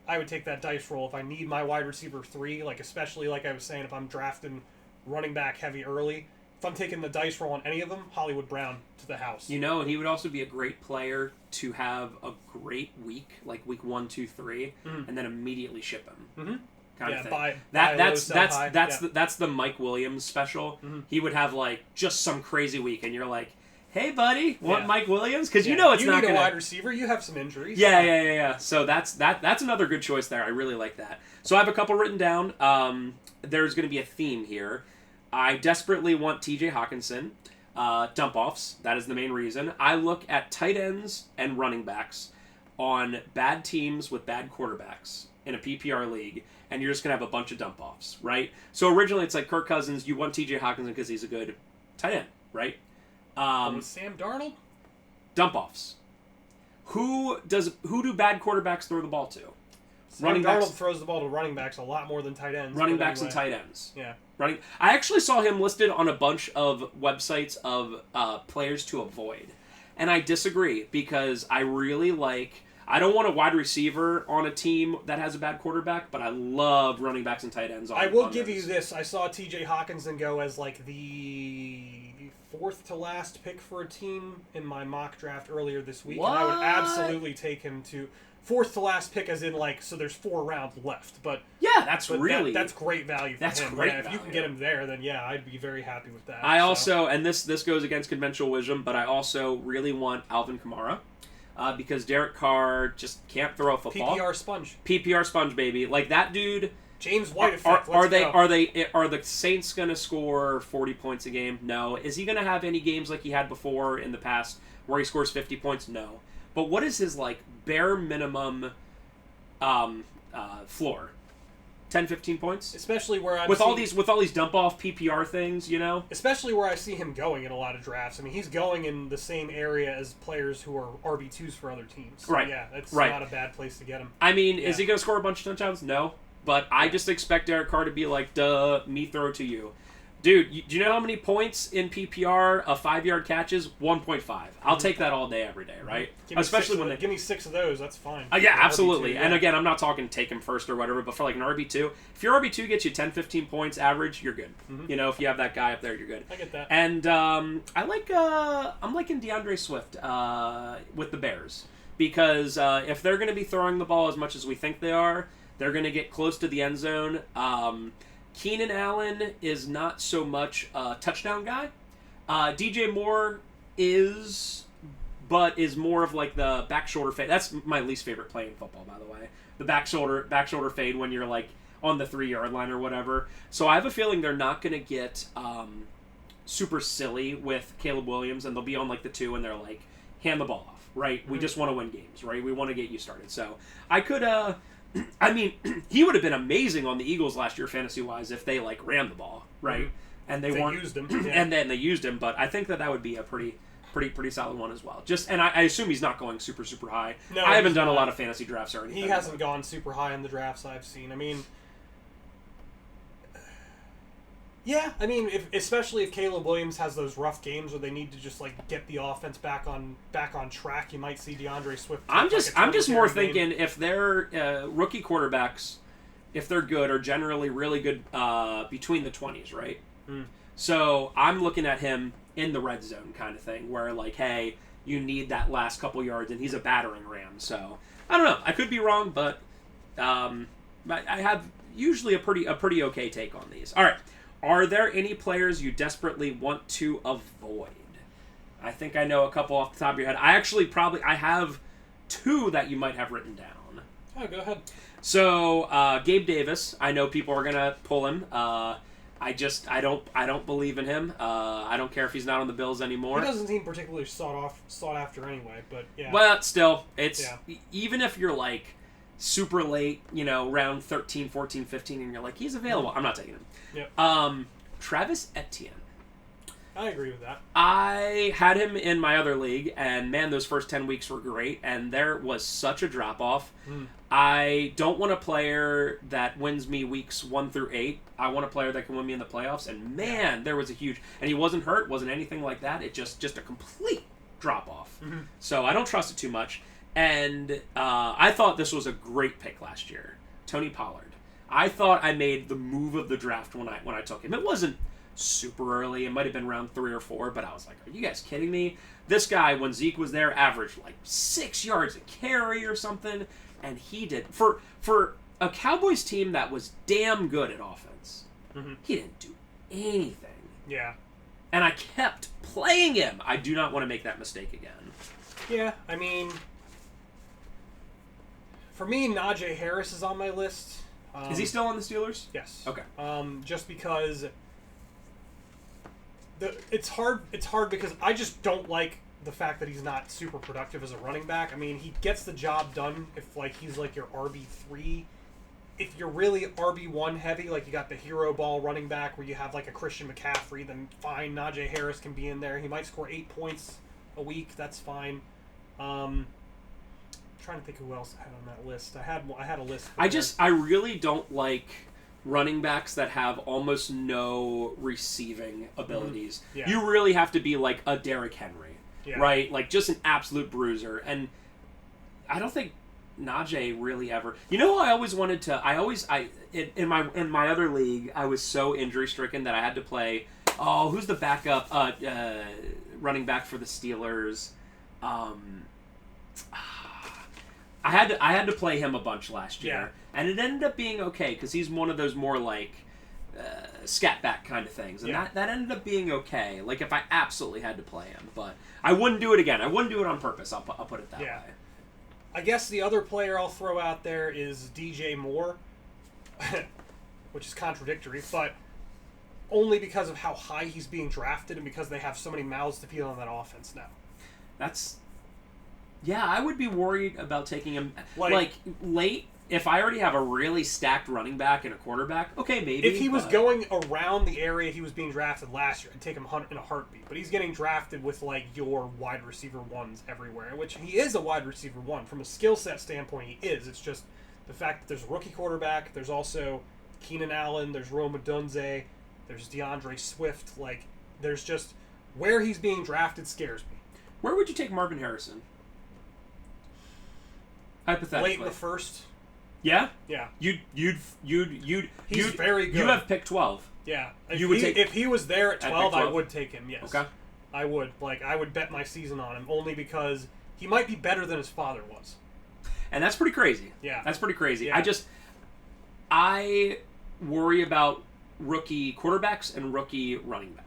I would take that dice roll if I need my wide receiver 3, like especially like I was saying, if I'm drafting running back heavy early. If I'm taking the dice roll on any of them, Hollywood Brown to the house. You know, and he would also be a great player to have a great week, like week 1, 2, 3, and then immediately ship him. kind of thing. Buy That's low, sell high. that's the Mike Williams special. Mm-hmm. He would have like just some crazy week, and you're like, hey buddy, want Yeah. Mike Williams? Because you know it's not You need gonna... a wide receiver. You have some injuries. Yeah. So that's another good choice there. I really like that. So I have a couple written down. There's going to be a theme here. I desperately want T.J. Hawkinson. Dump offs. That is the main reason. I look at tight ends and running backs on bad teams with bad quarterbacks in a PPR league, and you're just going to have a bunch of dump offs, right? So originally it's like Kirk Cousins, you want T.J. Hawkinson because he's a good tight end, right? Sam Darnold? Dump offs. Who do bad quarterbacks throw the ball to? Running Darnold throws the ball to running backs a lot more than tight ends. Running backs and tight ends. Yeah. I actually saw him listed on a bunch of websites of players to avoid. And I disagree because I really like... I don't want a wide receiver on a team that has a bad quarterback, but I love running backs and tight ends. I will give you this. I saw T.J. Hawkinson go as like the fourth to last pick for a team in my mock draft earlier this week. What? And I would absolutely take him to... Fourth to last pick as in like, so there's 4 rounds left. But yeah, that's great value for him. Great If you can get him there, then yeah, I'd be very happy with that. I also, and this goes against conventional wisdom, but I also really want Alvin Kamara. Because Derek Carr just can't throw a football. PPR sponge, baby. Like that dude. James White effect. Are the Saints gonna score 40 points a game? No. Is he gonna have any games like he had before in the past where he scores 50 points? No. But what is his like bare minimum floor? 10, 15 points? Especially where I'm with all these dump off PPR things, you know? Especially where I see him going in a lot of drafts. I mean, he's going in the same area as players who are RB2s for other teams. So, right. Yeah, that's not a bad place to get him. I mean, is he going to score a bunch of touchdowns? No. But I just expect Derek Carr to be like, duh, me throw to you. Dude, do you know how many points in PPR a 5-yard catch is? 1.5. I'll take that all day, every day, right? Especially give me 6 of those. That's fine. Yeah, absolutely. RB2, yeah. And again, I'm not talking take him first or whatever, but for like an RB2, if your RB2 gets you 10, 15 points average, you're good. Mm-hmm. You know, if you have that guy up there, you're good. I get that. And I'm liking DeAndre Swift with the Bears because if they're going to be throwing the ball as much as we think they are, they're going to get close to the end zone. Keenan Allen is not so much a touchdown guy. DJ Moore is more of like the back shoulder fade. That's my least favorite play in football, by the way. The back shoulder fade when you're like on the 3-yard line or whatever. So I have a feeling they're not going to get super silly with Caleb Williams, and they'll be on like the 2, and they're like, hand the ball off, right? Mm-hmm. We just want to win games, right? We want to get you started. So I could... I mean, he would have been amazing on the Eagles last year, fantasy-wise, if they like ran the ball, right? Mm-hmm. And they used him, yeah. And then they used him. But I think that would be a pretty solid one as well. And I assume he's not going super high. No, I haven't done a lot of fantasy drafts or anything. He hasn't gone super high in the drafts I've seen. I mean, yeah, especially if Caleb Williams has those rough games where they need to just like get the offense back on track, you might see DeAndre Swift. I'm just more thinking if they're rookie quarterbacks, if they're good, are generally really good between the 20s, right? Mm. So I'm looking at him in the red zone kind of thing, where like, hey, you need that last couple yards, and he's a battering ram. So I don't know. I could be wrong, but I have usually a pretty okay take on these. All right. Are there any players you desperately want to avoid? I think I know a couple off the top of your head. I have 2 that you might have written down. Oh, go ahead. So, Gabe Davis, I know people are gonna pull him. I don't believe in him. I don't care if he's not on the Bills anymore. He doesn't seem particularly sought after anyway, but yeah. But still, even if you're like super late, you know, round 13, 14, 15, and you're like, he's available, I'm not taking him. Yep. Travis Etienne. I agree with that. I had him in my other league, and man, those first 10 weeks were great, and there was such a drop-off. Mm. I don't want a player that wins me weeks 1 through 8. I want a player that can win me in the playoffs, and man, there was a huge... And he wasn't hurt, wasn't anything like that. It just a complete drop-off. Mm-hmm. So I don't trust it too much. And I thought this was a great pick last year. Tony Pollard. I thought I made the move of the draft when I took him. It wasn't super early. It might have been round 3 or 4, but I was like, are you guys kidding me? This guy, when Zeke was there, averaged like 6 yards a carry or something, and he did for a Cowboys team that was damn good at offense. Mm-hmm. He didn't do anything. Yeah. And I kept playing him. I do not want to make that mistake again. Yeah, I mean, for me, Najee Harris is on my list. Is he still on the Steelers? Yes. Okay. Just because it's hard. It's hard because I just don't like the fact that he's not super productive as a running back. I mean, he gets the job done if he's like your RB3. If you're really RB1 heavy, like you got the hero ball running back where you have like a Christian McCaffrey, then fine, Najee Harris can be in there. He might score 8 points a week. That's fine. Trying to think who else I had on that list. I had a list. I really don't like running backs that have almost no receiving abilities. Mm-hmm. Yeah. You really have to be like a Derrick Henry, right? Like just an absolute bruiser. And I don't think Najee really ever. You know, I always wanted to. In my other league, I was so injury stricken that I had to play. Oh, who's the backup running back for the Steelers? I had to play him a bunch last year, and it ended up being okay because he's one of those more like scat back kind of things, and that ended up being okay. Like if I absolutely had to play him, but I wouldn't do it again. I wouldn't do it on purpose. I'll put it that way. I guess the other player I'll throw out there is DJ Moore, which is contradictory, but only because of how high he's being drafted and because they have so many mouths to feed on that offense now. Yeah, I would be worried about taking him like late. If I already have a really stacked running back and a quarterback, okay, maybe. If he was going around the area he was being drafted last year, I'd take him in a heartbeat. But he's getting drafted with like your wide receiver ones everywhere, which he is a wide receiver one. From a skill set standpoint, he is. It's just the fact that there's a rookie quarterback, there's also Keenan Allen, there's Rome Odunze, there's DeAndre Swift. Like, there's just where he's being drafted scares me. Where would you take Marvin Harrison? Hypothetically, Late in the first. Yeah. Yeah. You'd He's very good. You have pick 12. Yeah. If he was there at 12, 12, I would take him. Yes. Okay. I would. I would bet my season on him only because he might be better than his father was. And that's pretty crazy. Yeah. That's pretty crazy. Yeah. I worry about rookie quarterbacks and rookie running backs.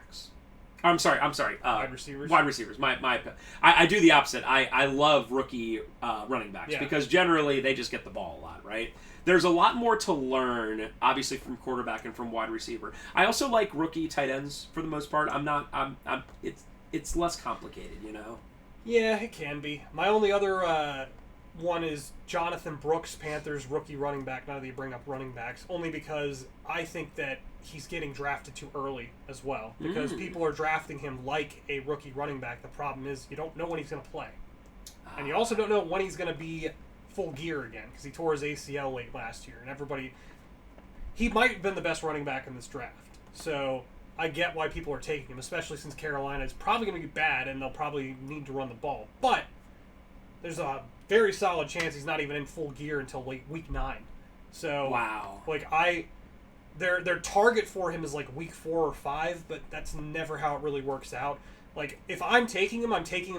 I'm sorry. Wide receivers. Wide receivers. I do the opposite. I love rookie running backs because generally they just get the ball a lot, right? There's a lot more to learn, obviously, from quarterback and from wide receiver. I also like rookie tight ends for the most part. It's less complicated, you know. Yeah, it can be. My only other one is Jonathan Brooks, Panthers rookie running back. Now that you bring up running backs, only because I think that he's getting drafted too early as well. Because people are drafting him like a rookie running back. The problem is you don't know when he's going to play. And you also don't know when he's going to be full gear again because he tore his ACL late last year. And he might have been the best running back in this draft. So I get why people are taking him, especially since Carolina is probably going to be bad and they'll probably need to run the ball. But there's a very solid chance he's not even in full gear until like week 9. So wow. Their target for him is like week 4 or 5, but that's never how it really works out. Like, if I'm taking him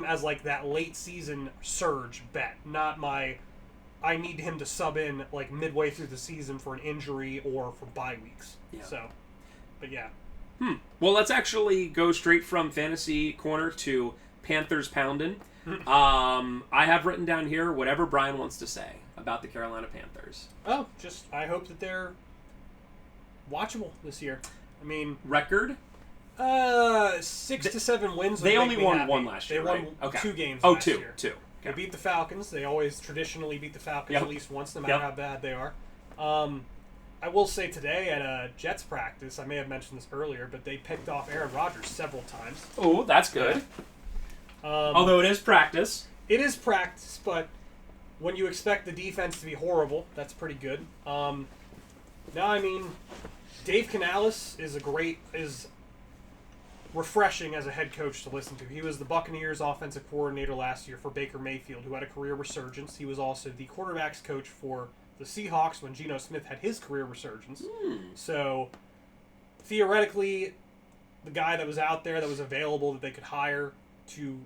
as like that late season surge bet, not I need him to sub in like midway through the season for an injury or for bye weeks. Yeah. So, but yeah. Well, let's actually go straight from fantasy corner to Panthers pounding. I have written down here whatever Brian wants to say about the Carolina Panthers. Oh, just I hope that they're watchable this year. I mean, record? 6 to 7 wins. They only won one last year. They won right? 2 games. Oh, last year. Two. They beat the Falcons. They always traditionally beat the Falcons at least once, no matter how bad they are. I will say today at a Jets practice, I may have mentioned this earlier, but they picked off Aaron Rodgers several times. Oh, that's good. Although it is practice. It is practice, but when you expect the defense to be horrible, that's pretty good. Now, I mean, Dave Canales is refreshing as a head coach to listen to. He was the Buccaneers offensive coordinator last year for Baker Mayfield, who had a career resurgence. He was also the quarterbacks coach for the Seahawks when Geno Smith had his career resurgence. So, theoretically, the guy that was out there that was available that they could hire to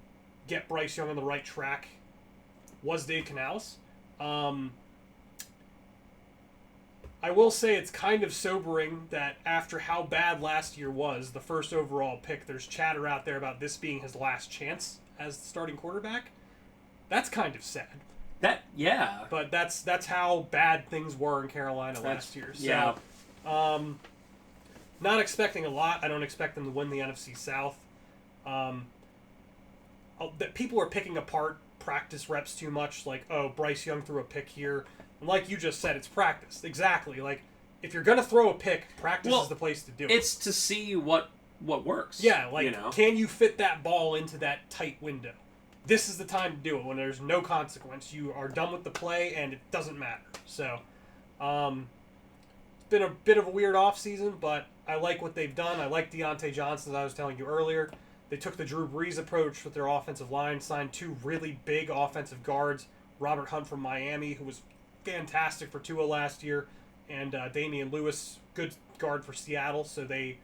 get Bryce Young on the right track was Dave Canales. I will say it's kind of sobering that after how bad last year was, the first overall pick, there's chatter out there about this being his last chance as the starting quarterback. That's kind of sad. Yeah. But that's how bad things were in Carolina last year. So, yeah. Not expecting a lot. I don't expect them to win the NFC South. People are picking apart practice reps too much. Like, oh, Bryce Young threw a pick here. And like you just said, it's practice. Exactly. Like, if you're going to throw a pick, practice is the place to do it. It's to see what works. Yeah, like, can you fit that ball into that tight window? This is the time to do it when there's no consequence. You are done with the play, and it doesn't matter. So, it's been a bit of a weird offseason, but I like what they've done. I like Deontay Johnson, as I was telling you earlier. They took the Drew Brees approach with their offensive line, signed 2 really big offensive guards, Robert Hunt from Miami, who was fantastic for Tua last year, and Damian Lewis, good guard for Seattle. So they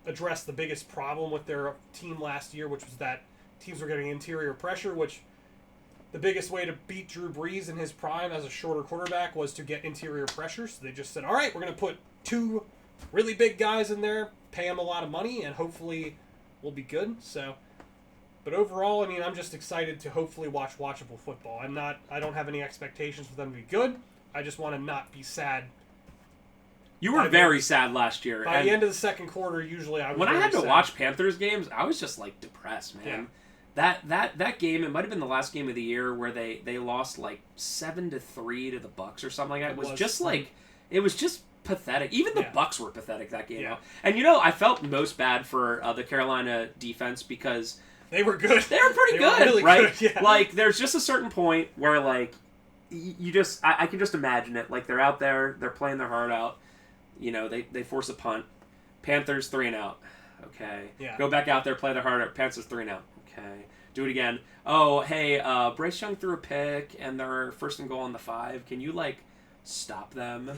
addressed the biggest problem with their team last year, which was that teams were getting interior pressure, which the biggest way to beat Drew Brees in his prime as a shorter quarterback was to get interior pressure. So they just said, all right, we're going to put 2 really big guys in there, pay them a lot of money, and hopefully we'll be good. So, but overall, I mean, I'm just excited to hopefully watch watchable football. I don't have any expectations for them to be good. I just want to not be sad. You were very sad last year. By the end of the second quarter, usually I was. When I had to sad. watch Panthers games, I was just like depressed, man. Yeah. That game, it might have been the last game of the year where they lost like 7-3 to the Bucks or something like that. It was just pathetic. Even the Bucks were pathetic that game. Yeah. And I felt most bad for the Carolina defense because they were good. They were pretty good, really right? Good, yeah. Like there's just a certain point where like I can just imagine it. Like they're out there, they're playing their heart out. They force a punt. Panthers 3 and out. Okay. Yeah. Go back out there, play their heart out. Panthers 3 and out. Okay. Do it again. Oh, hey, Bryce Young threw a pick and they're first and goal on the 5. Can you stop them?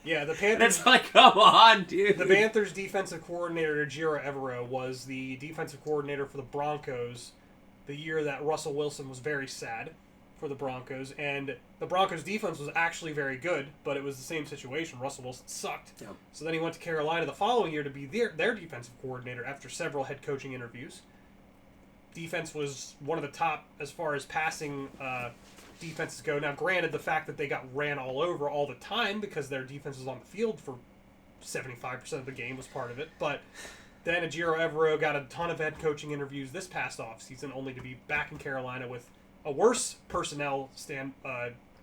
Yeah, the Panthers. It's like, come on, dude. The Panthers' defensive coordinator, Ejiro Evero, was the defensive coordinator for the Broncos the year that Russell Wilson was very sad for the Broncos. And the Broncos' defense was actually very good, but it was the same situation. Russell Wilson sucked. Yep. So then he went to Carolina the following year to be their defensive coordinator after several head coaching interviews. Defense was one of the top as far as passing defenses go. Now, granted, the fact that they got ran all over all the time because their defense was on the field for 75% of the game was part of it. But then Ejiro Evero got a ton of head coaching interviews this past offseason, only to be back in Carolina with a worse personnel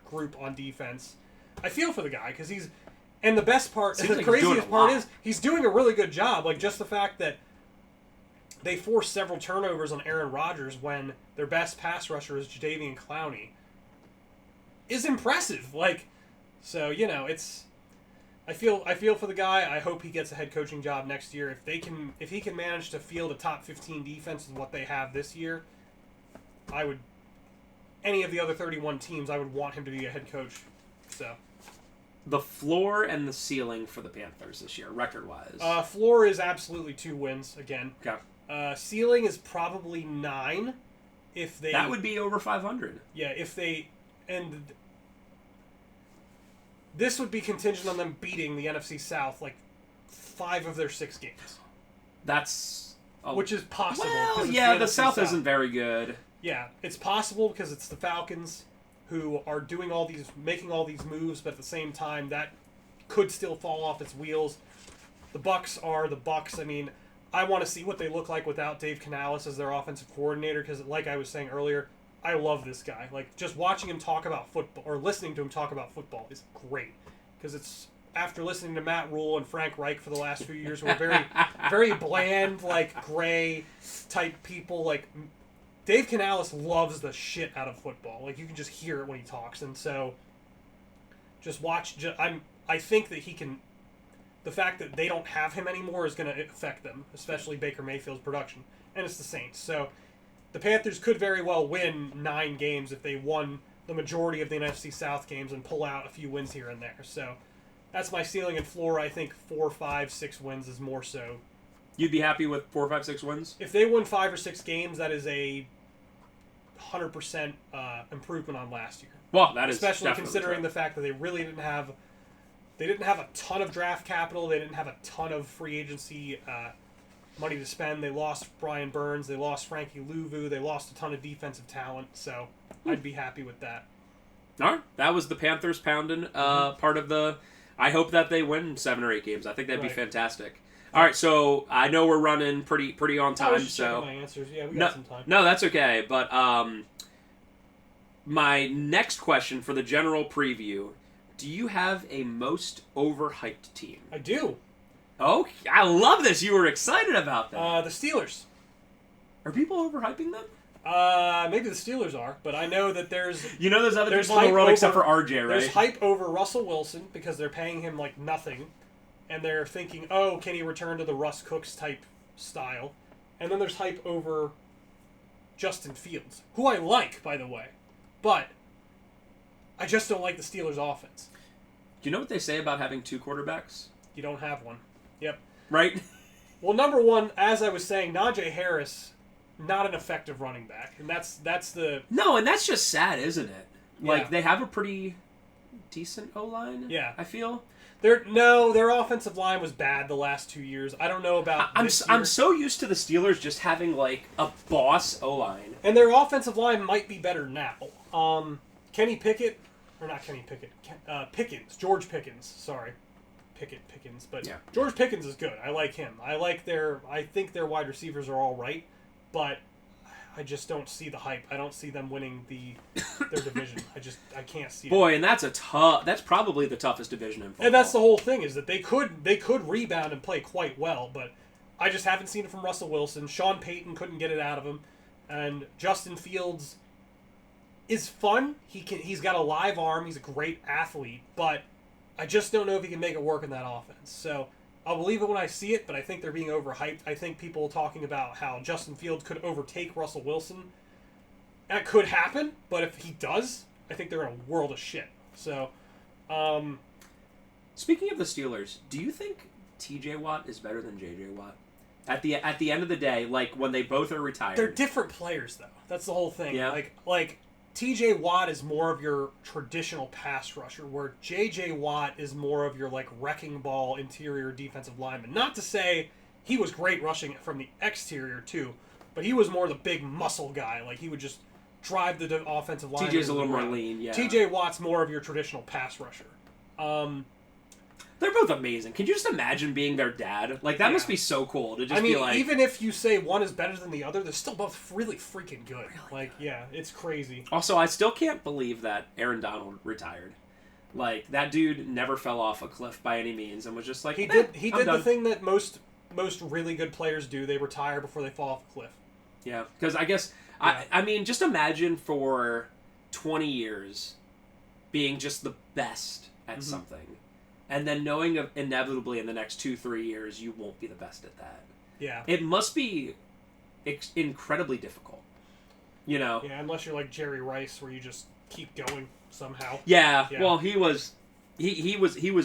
group on defense. I feel for the guy because he's... And the best part, the craziest part is he's doing a really good job. Like, just the fact that they forced several turnovers on Aaron Rodgers when their best pass rusher is Jadeveon Clowney is impressive. It's... I feel for the guy. I hope he gets a head coaching job next year. If he can manage to field a top 15 defense with what they have this year, any of the other 31 teams, I would want him to be a head coach. So the floor and the ceiling for the Panthers this year, record-wise. Floor is absolutely 2 wins again. Okay. Ceiling is probably 9 if they... That would be over 500. Yeah, if they... And this would be contingent on them beating the NFC South 5 of their 6 games. That's... Which is possible. Well, yeah, the South isn't very good. Yeah, it's possible because it's the Falcons who are making all these moves, but at the same time, that could still fall off its wheels. The Bucks are the Bucks. I mean, I want to see what they look like without Dave Canales as their offensive coordinator because, like I was saying earlier, I love this guy. Just watching him talk about football or listening to him talk about football is great because it's after listening to Matt Rule and Frank Reich for the last few years, who are very, very bland, gray type people. Dave Canales loves the shit out of football. You can just hear it when he talks, and so just watch. I think that he can. The fact that they don't have him anymore is going to affect them, especially Baker Mayfield's production, and it's the Saints. So the Panthers could very well win 9 games if they won the majority of the NFC South games and pull out a few wins here and there. So that's my ceiling and floor. I think 4, 5, 6 wins is more so. You'd be happy with 4, 5, 6 wins? If they win 5 or 6 games, that is a 100% improvement on last year. Well, that is especially considering the fact that they really didn't have They didn't have a ton of draft capital. They didn't have a ton of free agency money to spend. They lost Brian Burns. They lost Frankie Louvu. They lost a ton of defensive talent. So I'd be happy with that. All right. That was the Panthers pounding part of the... I hope that they win 7 or 8 games. I think that'd be fantastic. All right, so I know we're running pretty on time. I was just checking my answers. Yeah, we got some time. No, that's okay. But my next question for the general preview, do you have a most overhyped team? I do. Oh, I love this. You were excited about that. The Steelers. Are people overhyping them? Maybe the Steelers are, but I know that there's... There's other people in the world except for RJ, right? There's hype over Russell Wilson because they're paying him like nothing, and they're thinking, oh, can he return to the Russ Cooks type style? And then there's hype over Justin Fields, who I like, by the way, but I just don't like the Steelers' offense. Do you know what they say about having 2 quarterbacks? You don't have one. Yep. Right? Well, number one, as I was saying, Najee Harris... not an effective running back, and that's the... No, and that's just sad, isn't it? Like, Yeah. they have a pretty decent O-line, Yeah. I feel. Their offensive line was bad the last 2 years. I don't know about this year. I'm so used to the Steelers just having, like, a boss O-line. And their offensive line might be better now. Kenny Pickett, or not Kenny Pickett, Pickens, George Pickens, sorry. Pickens, but Yeah. George Pickens is good. I like him. I think their wide receivers are all right. But I just don't see the hype. I don't see them winning their division. I can't see it. Boy, and that's probably the toughest division in football. And that's the whole thing, is that they could rebound and play quite well, but I just haven't seen it from Russell Wilson. Sean Payton couldn't get it out of him, and Justin Fields is fun. He's got a live arm. He's a great athlete, but I just don't know if he can make it work in that offense. So I'll believe it when I see it, but I think they're being overhyped. I think people talking about how Justin Fields could overtake Russell Wilson. That could happen, but if he does, I think they're in a world of shit. So, speaking of the Steelers, do you think TJ Watt is better than JJ Watt? At the end of the day, like when they both are retired. They're different players, though. That's the whole thing. Yeah. Like TJ Watt is more of your traditional pass rusher, where JJ Watt is more of your like wrecking ball interior defensive lineman. Not to say he was great rushing from the exterior too, but he was more the big muscle guy. Like he would just drive the offensive line. TJ's a little more lean, yeah. TJ Watt's more of your traditional pass rusher. They're both amazing. Can you just imagine being their dad? Like, that must be so cool to just be like... even if you say one is better than the other, they're still both really freaking good. It's crazy. Also, I still can't believe that Aaron Donald retired. Like, that dude never fell off a cliff by any means and was just like, He did I'm done. the thing that most really good players do. They retire before they fall off a cliff. Yeah, because I guess... Yeah. I mean, just imagine for 20 years being just the best at something. And then knowing inevitably in the next 2-3 years you won't be the best at that. Yeah. It must be incredibly difficult. You know? Yeah, unless you're like Jerry Rice, where you just keep going somehow. Yeah. Yeah. Well, he was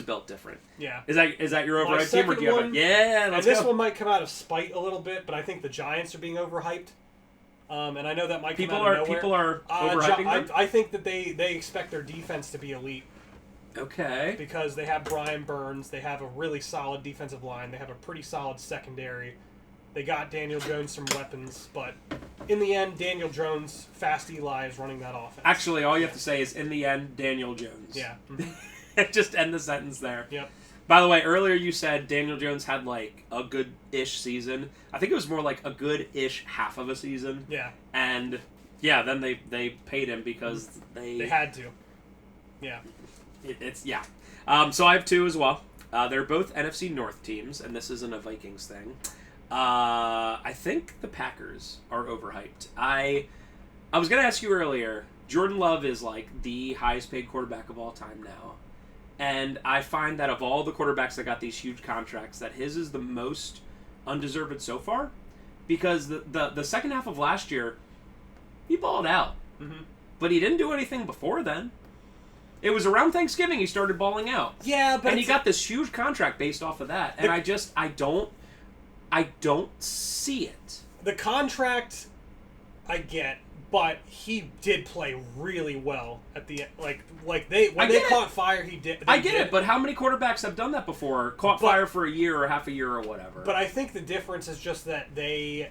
built different. Yeah. Is that your My overhyped team, or do you have second a... Yeah, let's and this go. one might come out of spite a little bit, but I think the Giants are being overhyped. And I know that might come out of nowhere. People are overhyping them? I think that they expect their defense to be elite. Okay. Because they have Brian Burns, they have a really solid defensive line, they have a pretty solid secondary. They got Daniel Jones some weapons, but in the end, Daniel Jones, Fast Eli is running that offense. Actually, all you have to say is, in the end, Daniel Jones. Yeah. Just end the sentence there. Yep. By the way, earlier you said Daniel Jones had, like, a good-ish season. I think it was more like a good-ish half of a season. Yeah. And, yeah, then they paid him because They had to. Yeah. Yeah. So I have 2 as well. They're both NFC North teams, and this isn't a Vikings thing. I think the Packers are overhyped. I was going to ask you earlier, Jordan Love is like the highest paid quarterback of all time now. And I find that of all the quarterbacks that got these huge contracts, that his is the most undeserved so far. Because the second half of last year, he balled out. Mm-hmm. But he didn't do anything before then. It was around Thanksgiving he started balling out. Yeah, but and he got this huge contract based off of that. And I don't see it. The contract I get, But he did play really well at the end. When they caught fire, he did. I get it, but how many quarterbacks have done that before? Caught fire for a year or half a year or whatever. But I think the difference is just that they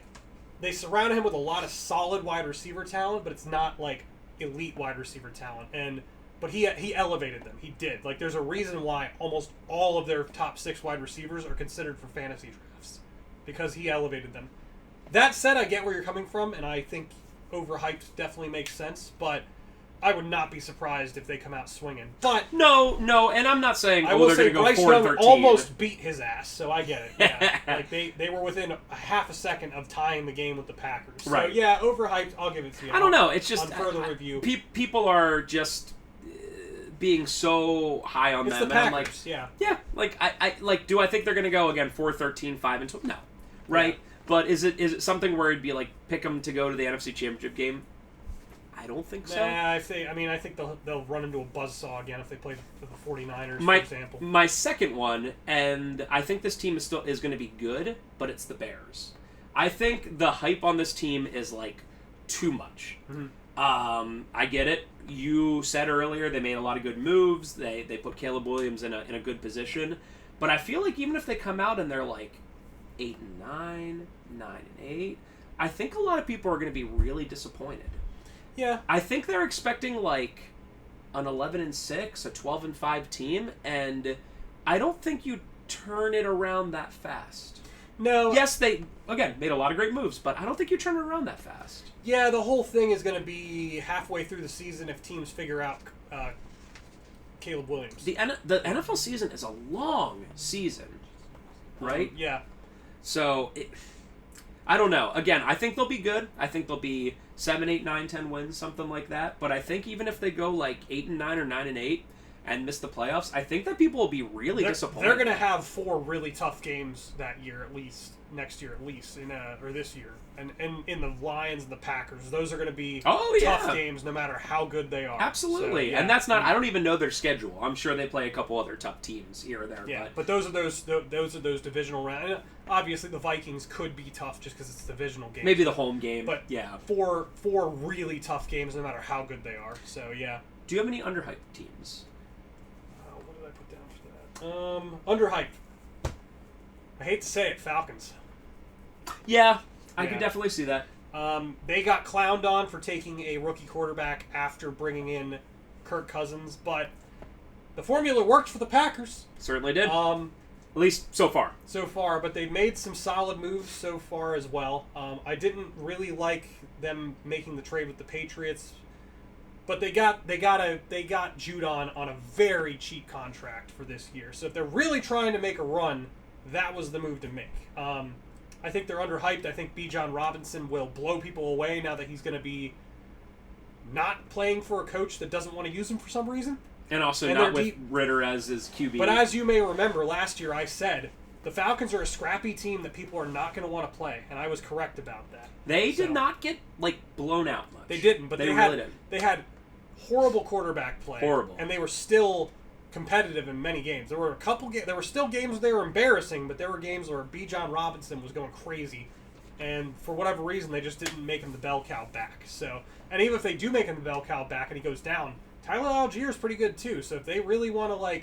surrounded him with a lot of solid wide receiver talent, but it's not like elite wide receiver talent. But he elevated them. He did. Like, there's a reason why almost all of their top 6 wide receivers are considered for fantasy drafts, because he elevated them. That said, I get where you're coming from, and I think overhyped definitely makes sense, but I would not be surprised if they come out swinging. But no, and I'm not saying I will they're say going to go Bryce 4-13. Young almost beat his ass, so I get it. Yeah. Like they were within a half a second of tying the game with the Packers. So right. Yeah, overhyped. I'll give it to you. I don't know. It's just on further review. People are just being so high on them, The Packers, and I'm like, yeah. Like I like. Do I think they're going to go again 4-13, 5-12? No, right. Yeah. But is it something where it'd be like pick them to go to the NFC Championship game? I don't think so. Nah, I think they'll run into a buzzsaw again if they play the 49ers, for example. My second one, and I think this team is going to be good, but it's the Bears. I think the hype on this team is like too much. Mm-hmm. I get it. You said earlier they made a lot of good moves. They put Caleb Williams in a good position, but I feel like even if they come out and they're like 8-9, 9-8, I think a lot of people are going to be really disappointed. Yeah. I think they're expecting like an 11-6, a 12-5 team, and I don't think you turn it around that fast. No. Yes, they again made a lot of great moves, but I don't think you turn it around that fast. Yeah, the whole thing is going to be halfway through the season if teams figure out Caleb Williams. The NFL season is a long season, right? Yeah. So I don't know. Again, I think they'll be good. I think they'll be 7, 8, 9, 10 wins, something like that. But I think even if they go like 8-9 or 9-8 and miss the playoffs, I think that people will be really disappointed. They're going to have 4 really tough games that year, at least next year, or this year, and in the Lions and the Packers. Those are going to be tough games, no matter how good they are. Absolutely, so, yeah. And that's not. I don't even know their schedule. I'm sure they play a couple other tough teams here or there. Yeah, but those are those divisional rounds. Obviously, the Vikings could be tough just because it's a divisional game. Maybe the home game, but yeah, 4 really tough games, no matter how good they are. So yeah. Do you have any underhyped teams? What did I put down for that? Underhyped. I hate to say it, Falcons. Yeah, I could definitely see that. They got clowned on for taking a rookie quarterback after bringing in Kirk Cousins, but the formula worked for the Packers. Certainly did. At least so far. So far, but they've made some solid moves so far as well. I didn't really like them making the trade with the Patriots, but they got Judon on a very cheap contract for this year. So if they're really trying to make a run, that was the move to make. I think they're underhyped. I think Bijan Robinson will blow people away now that he's going to be not playing for a coach that doesn't want to use him for some reason. And also not with Ritter as his QB. But as you may remember, last year I said the Falcons are a scrappy team that people are not going to want to play, and I was correct about that. They did not get blown out much. They didn't, but they really didn't. They had horrible quarterback play. Horrible. And they were still competitive in many games. There were there were still games where they were embarrassing, but there were games where Bijan Robinson was going crazy, and for whatever reason they just didn't make him the bell cow back. So, and even if they do make him the bell cow back and he goes down, Tyler Algier is pretty good too. So if they really want to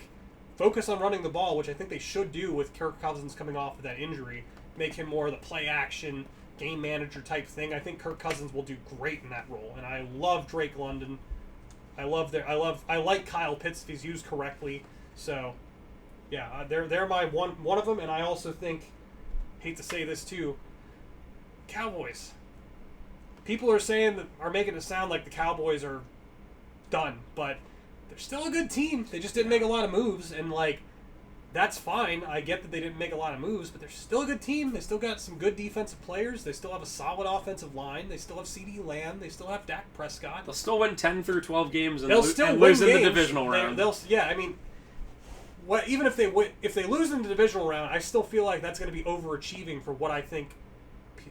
focus on running the ball, which I think they should do with Kirk Cousins coming off of that injury, make him more of the play action game manager type thing, I think Kirk Cousins will do great in that role. And I love Drake London. I like Kyle Pitts if he's used correctly. So, yeah, they're my one of them. And I also think, hate to say this too, Cowboys. People are making it sound like the Cowboys are done, but they're still a good team. They just didn't make a lot of moves, and that's fine. I get that they didn't make a lot of moves, but they're still a good team. They still got some good defensive players. They still have a solid offensive line. They still have CeeDee Lamb. They still have Dak Prescott. They'll still win 10 through 12 games and lose in the divisional round. Even if they lose in the divisional round, I still feel like that's going to be overachieving for what I think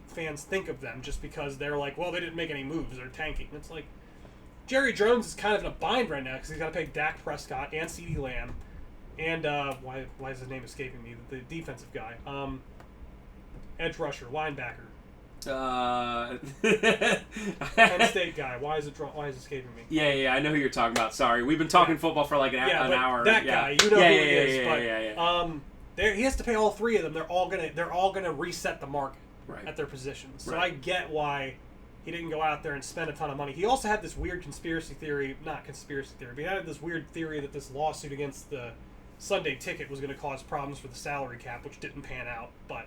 fans think of them, just because they're like, well, they didn't make any moves. They're tanking. It's like Jerry Jones is kind of in a bind right now because he's got to pay Dak Prescott and CeeDee Lamb and why is his name escaping me? The defensive guy, edge rusher, linebacker. Penn State guy. Why is it escaping me? Yeah, I know who you're talking about. Sorry, we've been talking football for like an hour. That guy, you know who it is. Yeah. He has to pay all three of them. They're all gonna reset the market at their positions. So I get why he didn't go out there and spend a ton of money. He also had this weird but he had this weird theory that this lawsuit against the Sunday Ticket was going to cause problems for the salary cap, which didn't pan out. But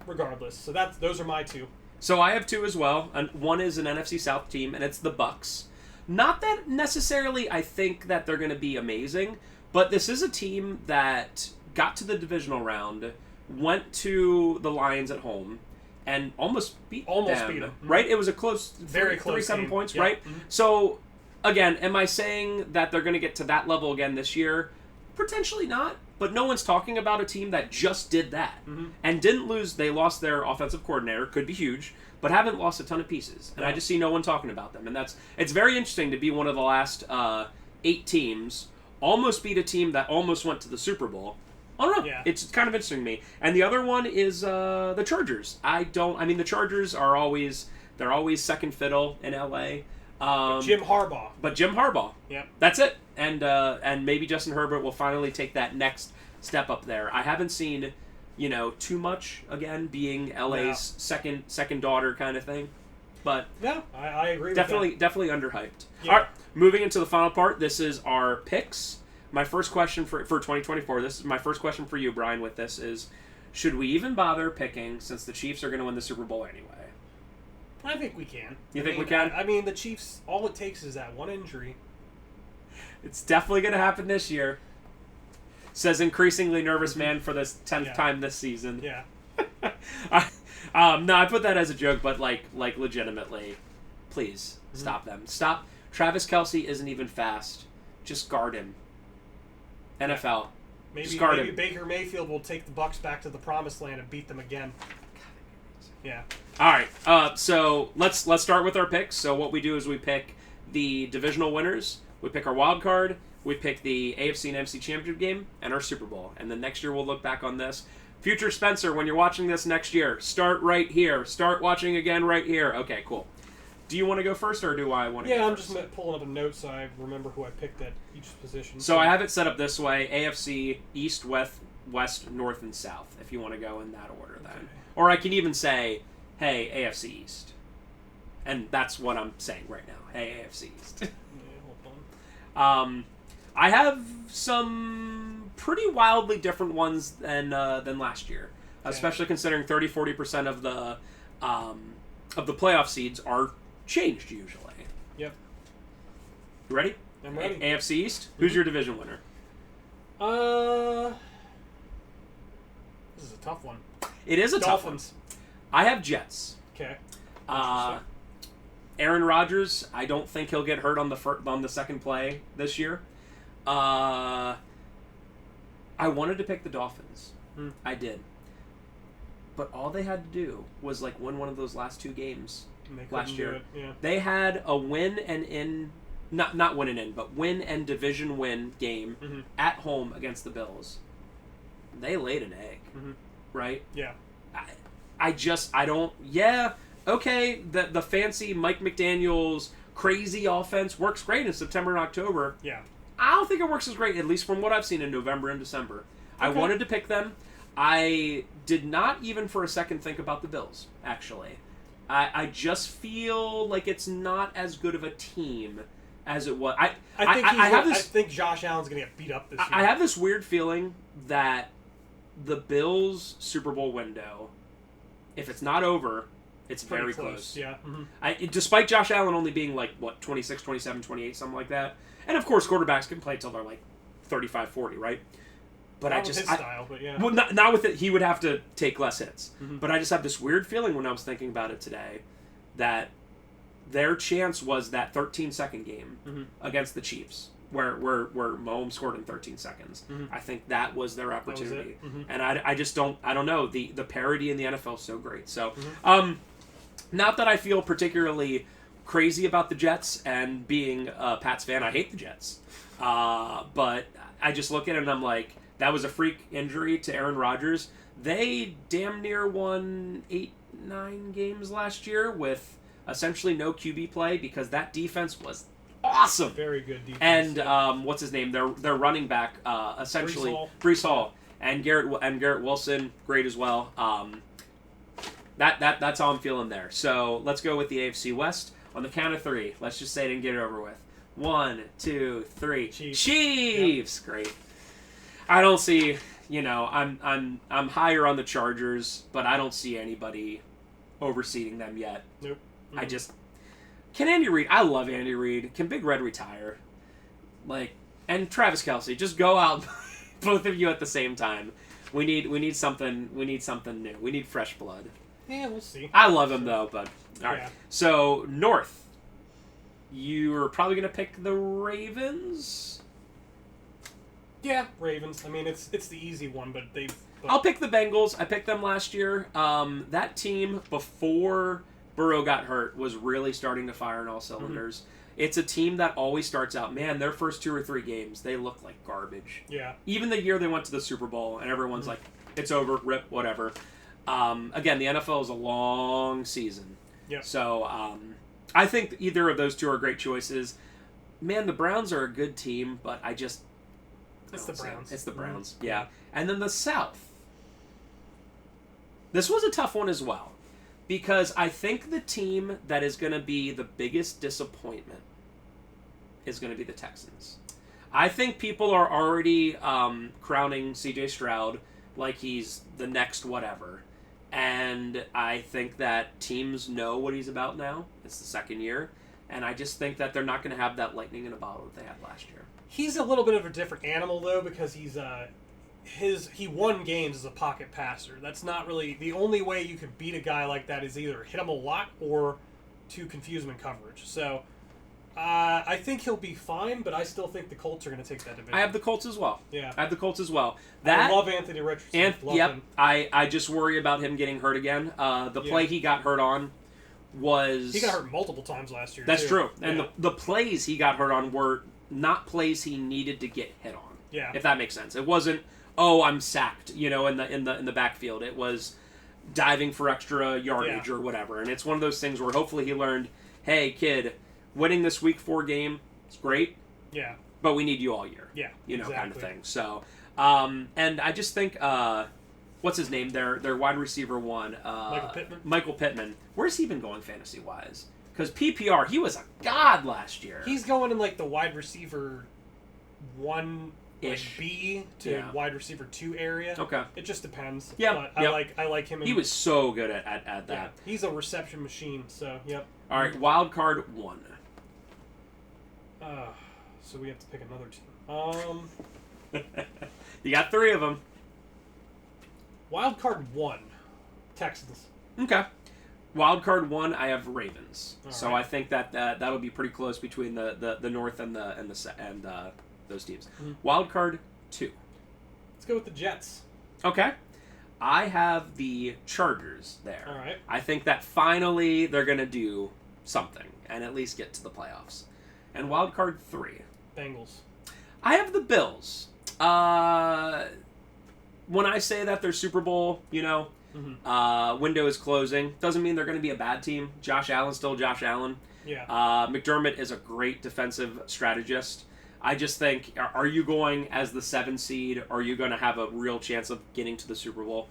regardless, so those are my two. So I have two as well. And one is an NFC South team, and it's the Bucks. Not that necessarily I think that they're going to be amazing, but this is a team that got to the divisional round, went to the Lions at home, and almost beat them. Mm-hmm. Right? It was a very close 7 points, right? Mm-hmm. So, again, am I saying that they're going to get to that level again this year? Potentially not, but no one's talking about a team that just did that and didn't lose. They lost their offensive coordinator, could be huge, but haven't lost a ton of pieces. And I just see no one talking about them. And it's very interesting to be one of the last 8 teams, almost beat a team that almost went to the Super Bowl. I don't know. Yeah. It's kind of interesting to me. And the other one is the Chargers. The Chargers are always second fiddle in LA. Jim Harbaugh. Yep. That's it. And maybe Justin Herbert will finally take that next step up there. I haven't seen, too much, again, being LA's second daughter kind of thing. But yeah, I agree definitely, with that. Definitely underhyped. Yeah. All right, moving into the final part. This is our picks. My first question for 2024, this is my first question for you, Brian, with this is, should we even bother picking since the Chiefs are going to win the Super Bowl anyway? I think we can. You think we can? I mean, the Chiefs, all it takes is that one injury. It's definitely going to happen this year. Says increasingly nervous man for the 10th time this season. Yeah. No, I put that as a joke, but like legitimately, please stop them. Stop. Travis Kelce isn't even fast. Just guard him. NFL. Maybe Baker Mayfield will take the Bucks back to the promised land and beat them again. Yeah. All right. So let's start with our picks. So what we do is we pick the divisional winners. We pick our wild card. We pick the AFC and NFC Championship game and our Super Bowl. And then next year we'll look back on this. Future Spencer, when you're watching this next year, start right here. Start watching again right here. Okay, cool. Do you want to go first, or do I want to go first? first? I'm just pulling up a note so I remember who I picked at each position. So I have it set up this way. AFC, East, West, North, and South, if you want to go in that order then. Okay. Or I can even say, hey, AFC East. And that's what I'm saying right now. Hey, AFC East. Hold on. I have some pretty wildly different ones than last year. Okay. Especially considering 30-40% of the playoff seeds are changed usually. Yep. You ready? I'm ready. AFC East. Who's your division winner? This is a tough one. It is a tough one. I have Jets. Okay. Aaron Rodgers. I don't think he'll get hurt on the second play this year. I wanted to pick the Dolphins. I did. But all they had to do was win one of those last 2 games last year. Yeah. They had a win and division win game at home against the Bills. They laid an egg, right? Yeah. I don't. Yeah, okay. The fancy Mike McDaniel's crazy offense works great in September and October. Yeah. I don't think it works as great, at least from what I've seen in November and December. Okay. I wanted to pick them. I did not even for a second think about the Bills, actually. I just feel like it's not as good of a team as it was. I think Josh Allen's going to get beat up this year. I have this weird feeling that the Bills' Super Bowl window, if it's not over, it's very close. Yeah. Despite Josh Allen only being 26, 27, 28, something like that. And of course, quarterbacks can play until they're 35, 40, right? But not with his style, but yeah. Well, not with it. He would have to take less hits. But I just have this weird feeling when I was thinking about it today that their chance was that 13-second game against the Chiefs, where Mahomes scored in 13 seconds. I think that was their opportunity. And I just don't. I don't know. The parity in the NFL is so great. So, not that I feel particularly crazy about the Jets, and being a Pats fan, I hate the Jets. But I just look at it and I'm like, that was a freak injury to Aaron Rodgers. They damn near won 9 games last year with essentially no QB play because that defense was awesome. Very good defense. And what's his name? Their running back, essentially Breece Hall and Garrett Wilson, great as well. That's how I'm feeling there. So let's go with the AFC West on the count of 3. Let's just say it and get it over with. 1, 2, 3. Chiefs. Yep. Great. I don't see. I'm higher on the Chargers, but I don't see anybody overseeding them yet. Nope. Mm-hmm. Can Andy Reid? I love Andy Reid. Can Big Red retire? And Travis Kelce, just go out, both of you at the same time. We need something. We need something new. We need fresh blood. Yeah, we'll see. I love him though, but all right. Yeah. So North, you're probably gonna pick the Ravens. Yeah, Ravens. I mean, it's the easy one, but I'll pick the Bengals. I picked them last year. That team before Burrow got hurt was really starting to fire on all cylinders. Mm-hmm. It's a team that always starts out, man, their first 2 or 3 games, they look like garbage. Yeah. Even the year they went to the Super Bowl, and everyone's like, it's over, rip, whatever. Again, the NFL is a long season. Yep. So I think either of those 2 are great choices. Man, the Browns are a good team, but it's the Browns. It's the Browns, yeah. And then the South. This was a tough one as well, because I think the team that is going to be the biggest disappointment is going to be the Texans. I think people are already crowning C.J. Stroud like he's the next whatever. And I think that teams know what he's about now. It's the second year. And I just think that they're not going to have that lightning in a bottle that they had last year. He's a little bit of a different animal, though, because he won games as a pocket passer. That's not really... The only way you could beat a guy like that is either hit him a lot or to confuse him in coverage. So, I think he'll be fine, but I still think the Colts are going to take that division. I have the Colts as well. Yeah. I have the Colts as well. I love Anthony Richardson. Him. I just worry about him getting hurt again. The play he got hurt on was... He got hurt multiple times last year, That's too. true. And the plays he got hurt on were not plays he needed to get hit on. Yeah. If that makes sense. It wasn't, I'm sacked, in the backfield. It was diving for extra yardage or whatever. And it's one of those things where hopefully he learned, hey, kid, winning this Week 4 game is great. Yeah. But we need you all year. Yeah. Exactly. Kind of thing. So, and I just think, what's his name? Their wide receiver one. Michael Pittman. Where's he been going fantasy-wise? Because PPR, he was a god last year. He's going in the wide receiver 1 B to wide receiver 2 area. Okay. It just depends. Yeah. But I like him. He was so good at that. Yeah. He's a reception machine, so, yep. All right, wild card 1. So we have to pick another team. You got 3 of them. Wild card 1, Texans. Okay. Wild card 1, I have Ravens. All so right. I think that'll be pretty close between the North and those teams. Mm-hmm. Wild card 2. Let's go with the Jets. Okay. I have the Chargers there. All right. I think that finally they're going to do something and at least get to the playoffs. And wild card 3. Bengals. I have the Bills. When I say that they're Super Bowl, window is closing, doesn't mean they're going to be a bad team. Josh Allen's still Josh Allen. Yeah. McDermott is a great defensive strategist. I just think, are you going as the 7 seed? Are you going to have a real chance of getting to the Super Bowl?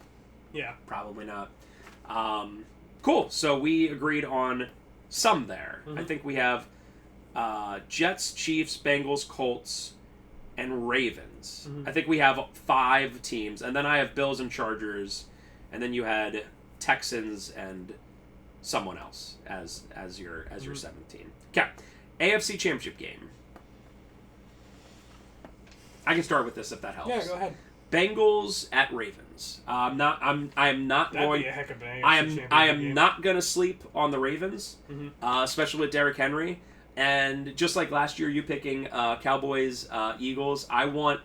Yeah. Probably not. Cool. So we agreed on some there. Mm-hmm. I think we have Jets, Chiefs, Bengals, Colts, and Ravens. Mm-hmm. I think we have 5 teams. And then I have Bills and Chargers. And then you had Texans and someone else as your 7th team. Okay. AFC Championship game. I can start with this if that helps. Yeah, go ahead. Bengals at Ravens. I am not That'd going. Be a heck of an I am not going to sleep on the Ravens, mm-hmm. Especially with Derrick Henry. And just like last year, you picking Cowboys, Eagles. I want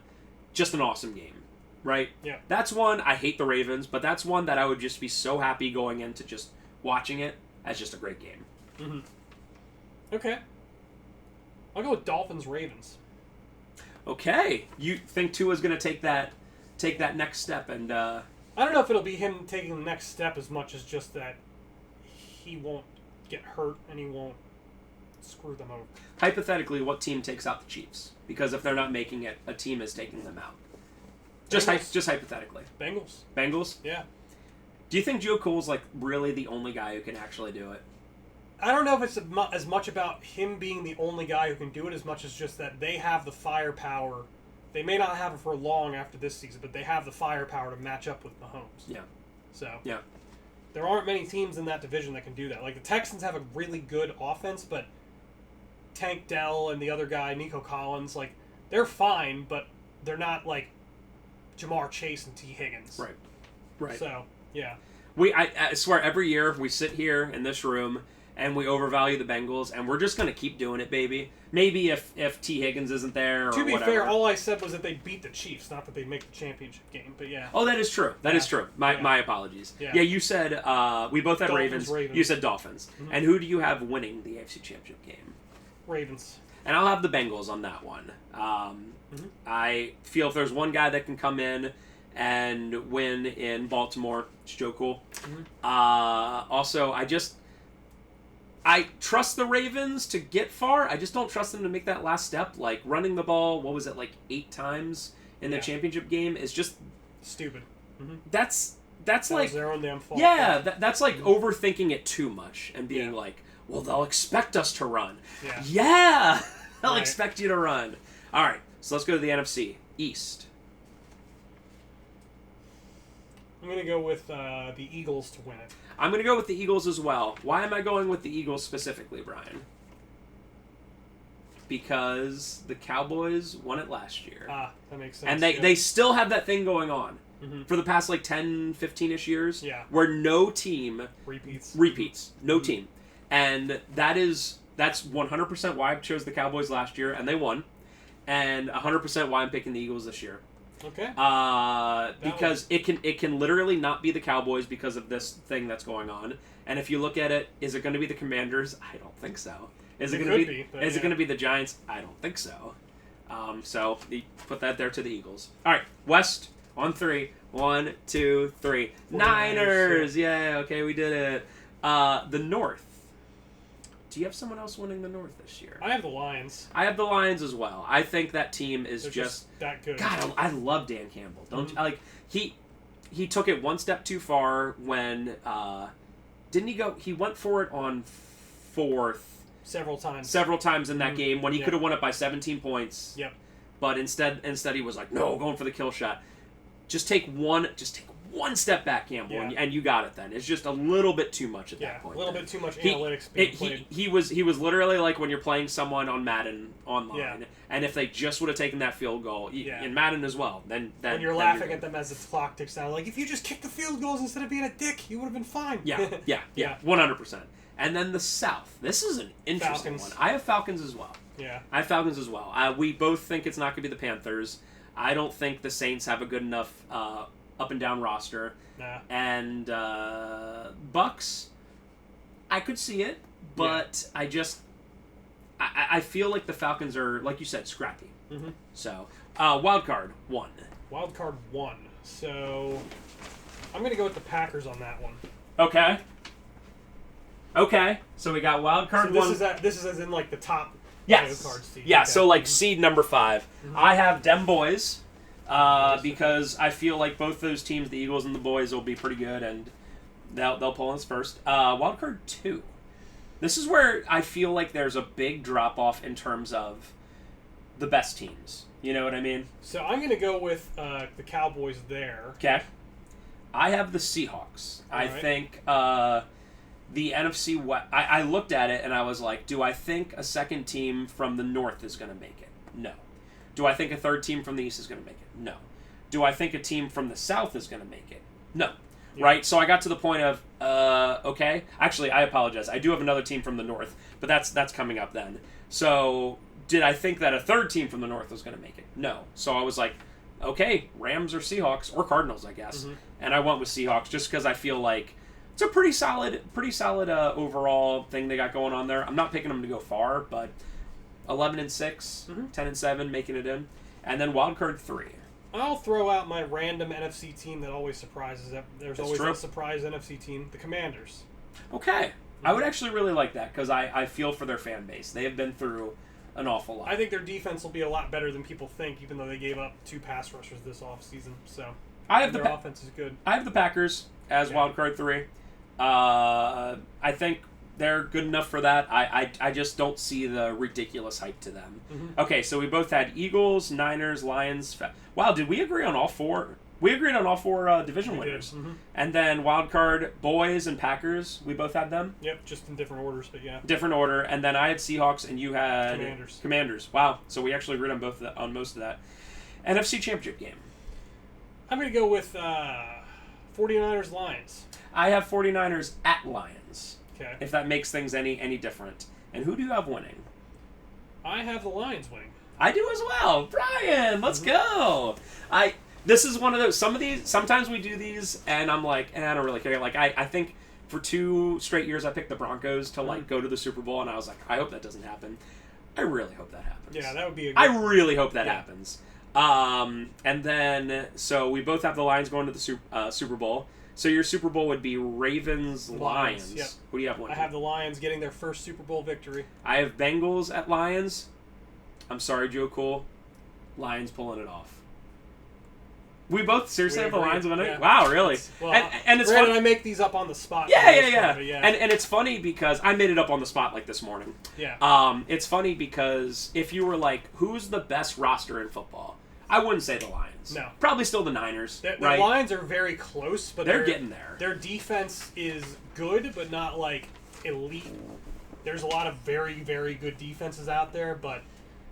just an awesome game, right? Yeah. That's one. I hate the Ravens, but that's one that I would just be so happy going into just watching it as just a great game. Mm-hmm. Okay. I'll go with Dolphins Ravens. Okay, you think Tua's going to take that next step, and I don't know if it'll be him taking the next step as much as just that he won't get hurt and he won't screw them over. Hypothetically, what team takes out the Chiefs? Because if they're not making it, a team is taking them out. Just hypothetically. Bengals. Bengals? Yeah. Do you think Joe Cool's like really the only guy who can actually do it? I don't know if it's as much about him being the only guy who can do it as much as just that they have the firepower. They may not have it for long after this season, but they have the firepower to match up with Mahomes. Yeah. So. Yeah. There aren't many teams in that division that can do that. Like, the Texans have a really good offense, but Tank Dell and the other guy, Nico Collins, like, they're fine, but they're not, like, Jamar Chase and T. Higgins. Right. Right. So, yeah. I swear, every year we sit here in this room and we overvalue the Bengals, and we're just going to keep doing it, baby. Maybe if T. Higgins isn't there or To be whatever. fair, all I said was that they beat the Chiefs, not that they make the championship game, but yeah. Oh, that is true. That is true. My apologies. Yeah. Yeah, you said we both had Dolphins, Ravens. You said Dolphins. Mm-hmm. And who do you have winning the AFC Championship game? Ravens. And I'll have the Bengals on that one. I feel if there's one guy that can come in and win in Baltimore, it's Joe Cool. Also, I trust the Ravens to get far. I just don't trust them to make that last step. Like, running the ball, what was it, like 8 times in the championship game is just... Stupid. That's that like... was their own damn fault. Yeah, that's like overthinking it too much and being like, well, they'll expect us to run. Yeah! They'll expect you to run. All right, so let's go to the NFC East. I'm going to go with the Eagles to win it. I'm going to go with the Eagles as well. Why am I going with the Eagles specifically, Brian? Because the Cowboys won it last year. That makes sense. And they still have that thing going on for the past like 10, 15-ish years where no team repeats. No team. And that's 100% why I chose the Cowboys last year, and they won. And 100% why I'm picking the Eagles this year. Okay. Because it can literally not be the Cowboys because of this thing that's going on. And if you look at it, is it going to be the Commanders? I don't think so. Is it going to be? Is it going to be the Giants? I don't think so. So you put that there to the Eagles. All right, West on 3. 1, 2, 3. Niners. Yeah. Okay, we did it. The North. Do you have someone else winning the North this year? I have the Lions. I have the Lions as well. I think that team is just that good. God, I love Dan Campbell. Don't you? Like he took it one step too far when didn't he go? He went for it on 4th several times in that game when he could have won it by 17 points. Yep. But instead he was like, no, going for the kill shot. Just take one step back, Campbell, and you got it then. It's just a little bit too much at that point. A little bit too much analytics being played. He was literally like when you're playing someone on Madden online, and if they just would have taken that field goal, in Madden as well, then when you're laughing at them as the clock ticks down, like, if you just kicked the field goals instead of being a dick, you would have been fine. Yeah, 100%. And then the South. This is an interesting one. I have Falcons as well. Yeah. I have Falcons as well. We both think it's not going to be the Panthers. I don't think the Saints have a good enough up and down roster. Nah. And Bucks, I could see it, but I feel like the Falcons are, like you said, scrappy. So, wild card 1. Wild card 1. So, I'm going to go with the Packers on that one. Okay. So we got wild card 1. This is as in like the top wild card seed. Yeah. Okay. So like seed number 5. I have them boys. Because I feel like both those teams, the Eagles and the boys, will be pretty good, and they'll pull us first. Wild card 2. This is where I feel like there's a big drop off in terms of the best teams. You know what I mean? So I'm going to go with the Cowboys there. Okay. I have the Seahawks. I think the NFC West. I looked at it and I was like, do I think a second team from the North is going to make it? No. Do I think a third team from the East is going to make it? No. Do I think a team from the South is going to make it? No. Yeah. Right? So I got to the point of, okay. Actually, I apologize. I do have another team from the North, but that's coming up then. So did I think that a third team from the North was going to make it? No. So I was like, okay, Rams or Seahawks, or Cardinals, I guess. And I went with Seahawks just because I feel like it's a pretty solid overall thing they got going on there. I'm not picking them to go far, but 11-6, 10-7, making it in. And then wild card 3. I'll throw out my random NFC team that always surprises. There's always a surprise NFC team, the Commanders. Okay. I would actually really like that because I feel for their fan base. They have been through an awful lot. I think their defense will be a lot better than people think, even though they gave up 2 pass rushers this offseason. So their offense is good. I have the Packers as wild card 3. I think they're good enough for that. I just don't see the ridiculous hype to them. Mm-hmm. Okay, so we both had Eagles, Niners, Lions. Wow, did we agree on all 4? We agreed on all 4 division winners. Mm-hmm. And then wild card boys and Packers. We both had them. Yep, just in different orders, but yeah. Different order. And then I had Seahawks and you had Commanders. Wow. So we actually agreed on most of that. NFC Championship game. I'm going to go with 49ers Lions. I have 49ers at Lions. Okay. If that makes things any different. And who do you have winning? I have the Lions winning. I do as well. Brian, let's go. This is one of those. Sometimes we do these, and I'm like, I don't really care. Like, I think for 2 straight years, I picked the Broncos to like go to the Super Bowl, and I was like, I hope that doesn't happen. I really hope that happens. Yeah, that would be. I really hope that happens. And then so we both have the Lions going to the Super Bowl. So your Super Bowl would be Ravens Lions. Yep. Who do you have winning? I have the Lions getting their first Super Bowl victory. I have Bengals at Lions. I'm sorry, Joe Cool. Lions pulling it off. We both seriously have the Lions winning? Yeah. Wow, really? And it's funny. I make these up on the spot. Yeah. Yeah. And it's funny because I made it up on the spot like this morning. Yeah. It's funny because if you were like, who's the best roster in football? I wouldn't say the Lions. No. Probably still the Niners. The right? Lions are very close, but they're getting there. Their defense is good, but not like elite. There's a lot of very, very good defenses out there, but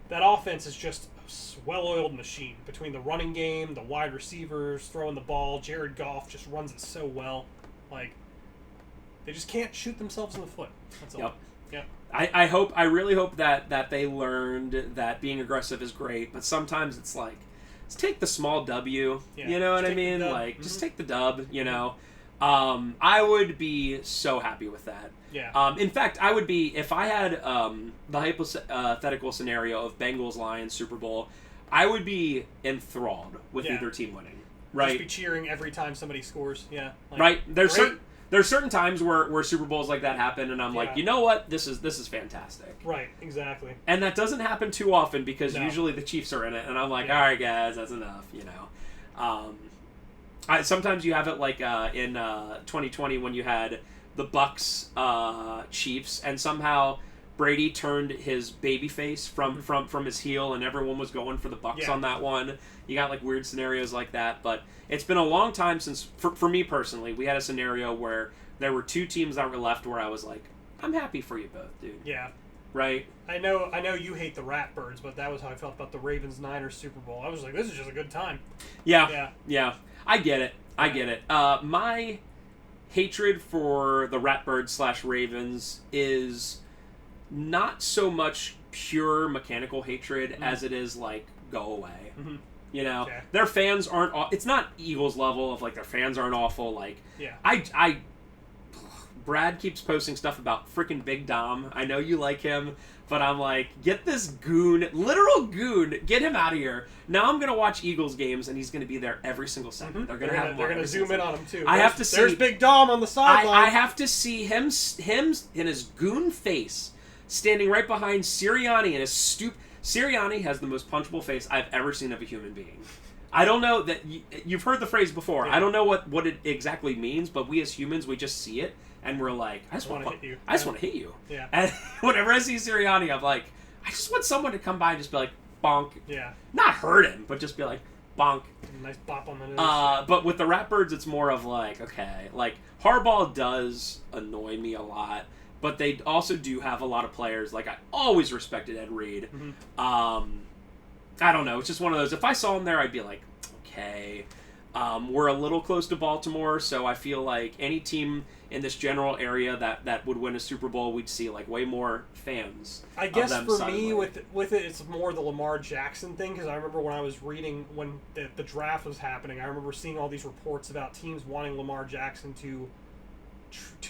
that offense is just a well-oiled machine. Between the running game, the wide receivers, throwing the ball, Jared Goff just runs it so well. Like, they just can't shoot themselves in the foot. That's all. Yep. I really hope that they learned that being aggressive is great, but sometimes it's like, let's take the small W. Yeah, you know what I mean? Like, just take the dub, you know. I would be so happy with that. Yeah. In fact, I would be, if I had the hypothetical scenario of Bengals Lions Super Bowl, I would be enthralled with either team winning. Right. Just be cheering every time somebody scores. Yeah. Like, right. There's certain times where Super Bowls like that happen, and I'm like, you know what? This is fantastic. Right. Exactly. And that doesn't happen too often because usually the Chiefs are in it, and I'm like, all right, guys, that's enough. You know. Sometimes you have it like in 2020 when you had the Bucks Chiefs, and somehow Brady turned his baby face from his heel, and everyone was going for the Bucks on that one. You got like weird scenarios like that, but it's been a long time since, for me personally, we had a scenario where there were 2 teams that were left where I was like, I'm happy for you both, dude. Yeah. Right? I know you hate the Ratbirds, but that was how I felt about the Ravens-Niners Super Bowl. I was like, this is just a good time. Yeah. I get it. My hatred for the Ratbirds / Ravens is not so much pure mechanical hatred as it is like, go away. Mm-hmm. You know, their fans aren't. It's not Eagles level of like their fans aren't awful. Like, Brad keeps posting stuff about freaking Big Dom. I know you like him, but I'm like, get this goon, literal goon, get him out of here. Now I'm gonna watch Eagles games, and he's gonna be there every single second. Mm-hmm. They're gonna zoom in on him too. I have to see. There's Big Dom on the sideline. I have to see him in his goon face, standing right behind Sirianni and his Sirianni has the most punchable face I've ever seen of a human being. I don't know that you've heard the phrase before. Yeah. I don't know what it exactly means, but we as humans, we just see it and we're like, I just want to hit you. I just want to hit you. Yeah. And whenever I see Sirianni, I'm like, I just want someone to come by and just be like, bonk. Yeah. Not hurt him, but just be like, bonk. Nice bop on the nose. But with the Ratbirds, it's more of like, okay, like Harbaugh does annoy me a lot. But they also do have a lot of players. Like, I always respected Ed Reed. Mm-hmm. I don't know. It's just one of those. If I saw him there, I'd be like, okay. We're a little close to Baltimore, so I feel like any team in this general area that would win a Super Bowl, we'd see like way more fans. I guess for me, with it, it's more the Lamar Jackson thing, because I remember when I was reading when the draft was happening, I remember seeing all these reports about teams wanting Lamar Jackson to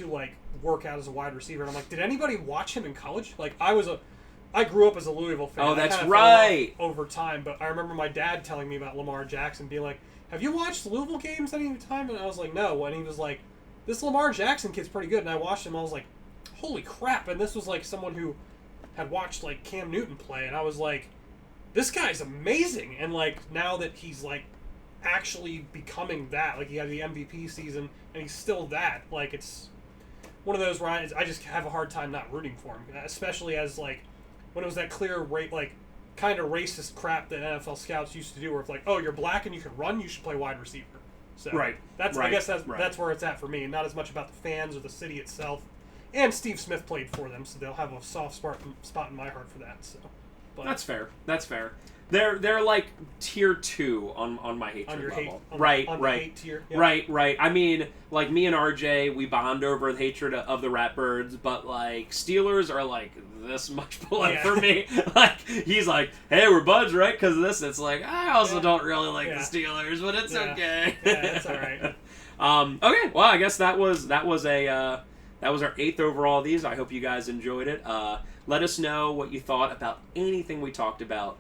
like work out as a wide receiver, and I'm like, did anybody watch him in college? Like, I grew up as a Louisville fan. Oh, that's right. Over time, but I remember my dad telling me about Lamar Jackson, being like, "Have you watched Louisville games any time?" And I was like, "No." And he was like, "This Lamar Jackson kid's pretty good." And I watched him. I was like, holy crap! And this was like someone who had watched like Cam Newton play, and I was like, this guy's amazing. And like now that he's like actually becoming that, like he had the MVP season, and he's still that. Like it's one of those where I just have a hard time not rooting for him, especially as like when it was that clear like kind of racist crap that NFL scouts used to do, where it's like, oh, you're black and you can run, you should play wide receiver. So Right. That's Right. I guess that's Right. that's where it's at for me, not as much about the fans or the city itself. And Steve Smith played for them, so they'll have a soft spot in my heart for that. So, but That's fair. That's fair. They're like tier 2 on my hatred on your level. hate, Right. on Right. the hate tier, yeah. Right. I mean, like me and RJ, we bond over the hatred of the Ratbirds, but like Steelers are like this much blood Yeah. for me. Like he's like, hey, we're buds, right? Because of this. It's like I also don't really like Yeah. the Steelers, but it's Yeah. okay. Yeah, that's all right. Okay. Well, I guess that was our 8th overall of these. I hope you guys enjoyed it. Let us know what you thought about anything we talked about.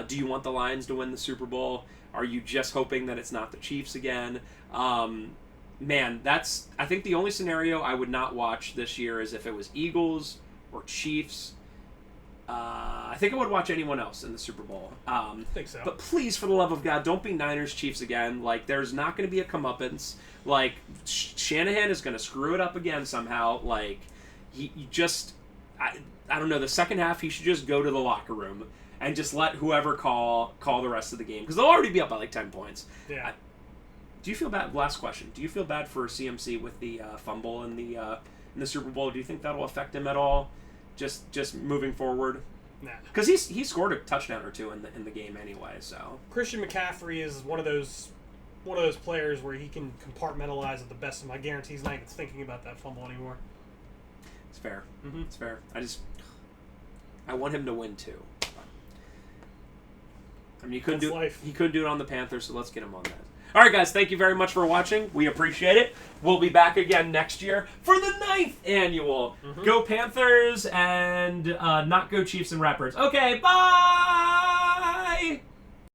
Do you want the Lions to win the Super Bowl? Are you just hoping that it's not the Chiefs again? Man, I think the only scenario I would not watch this year is if it was Eagles or Chiefs. I think I would watch anyone else in the Super Bowl. I think so. But please, for the love of God, don't be Niners Chiefs again. Like, there's not going to be a comeuppance. Like, Shanahan is going to screw it up again somehow. Like, he just... I don't know, the second half, he should just go to the locker room and just let whoever call the rest of the game. Because they'll already be up by, like, 10 points. Yeah. Do you feel bad... Last question. Do you feel bad for CMC with the fumble in the Super Bowl? Do you think that'll affect him at all? Just moving forward? Nah. Because he scored a touchdown or two in the game anyway, so... Christian McCaffrey is one of those players where he can compartmentalize at the best of him. I guarantee he's not even thinking about that fumble anymore. It's fair. Mm-hmm. It's fair. I want him to win too. I mean, he couldn't do it on the Panthers, so let's get him on that. All right, guys, thank you very much for watching. We appreciate it. We'll be back again next year for the 9th annual. Go Panthers and not go Chiefs and Ratbirds. Okay, bye!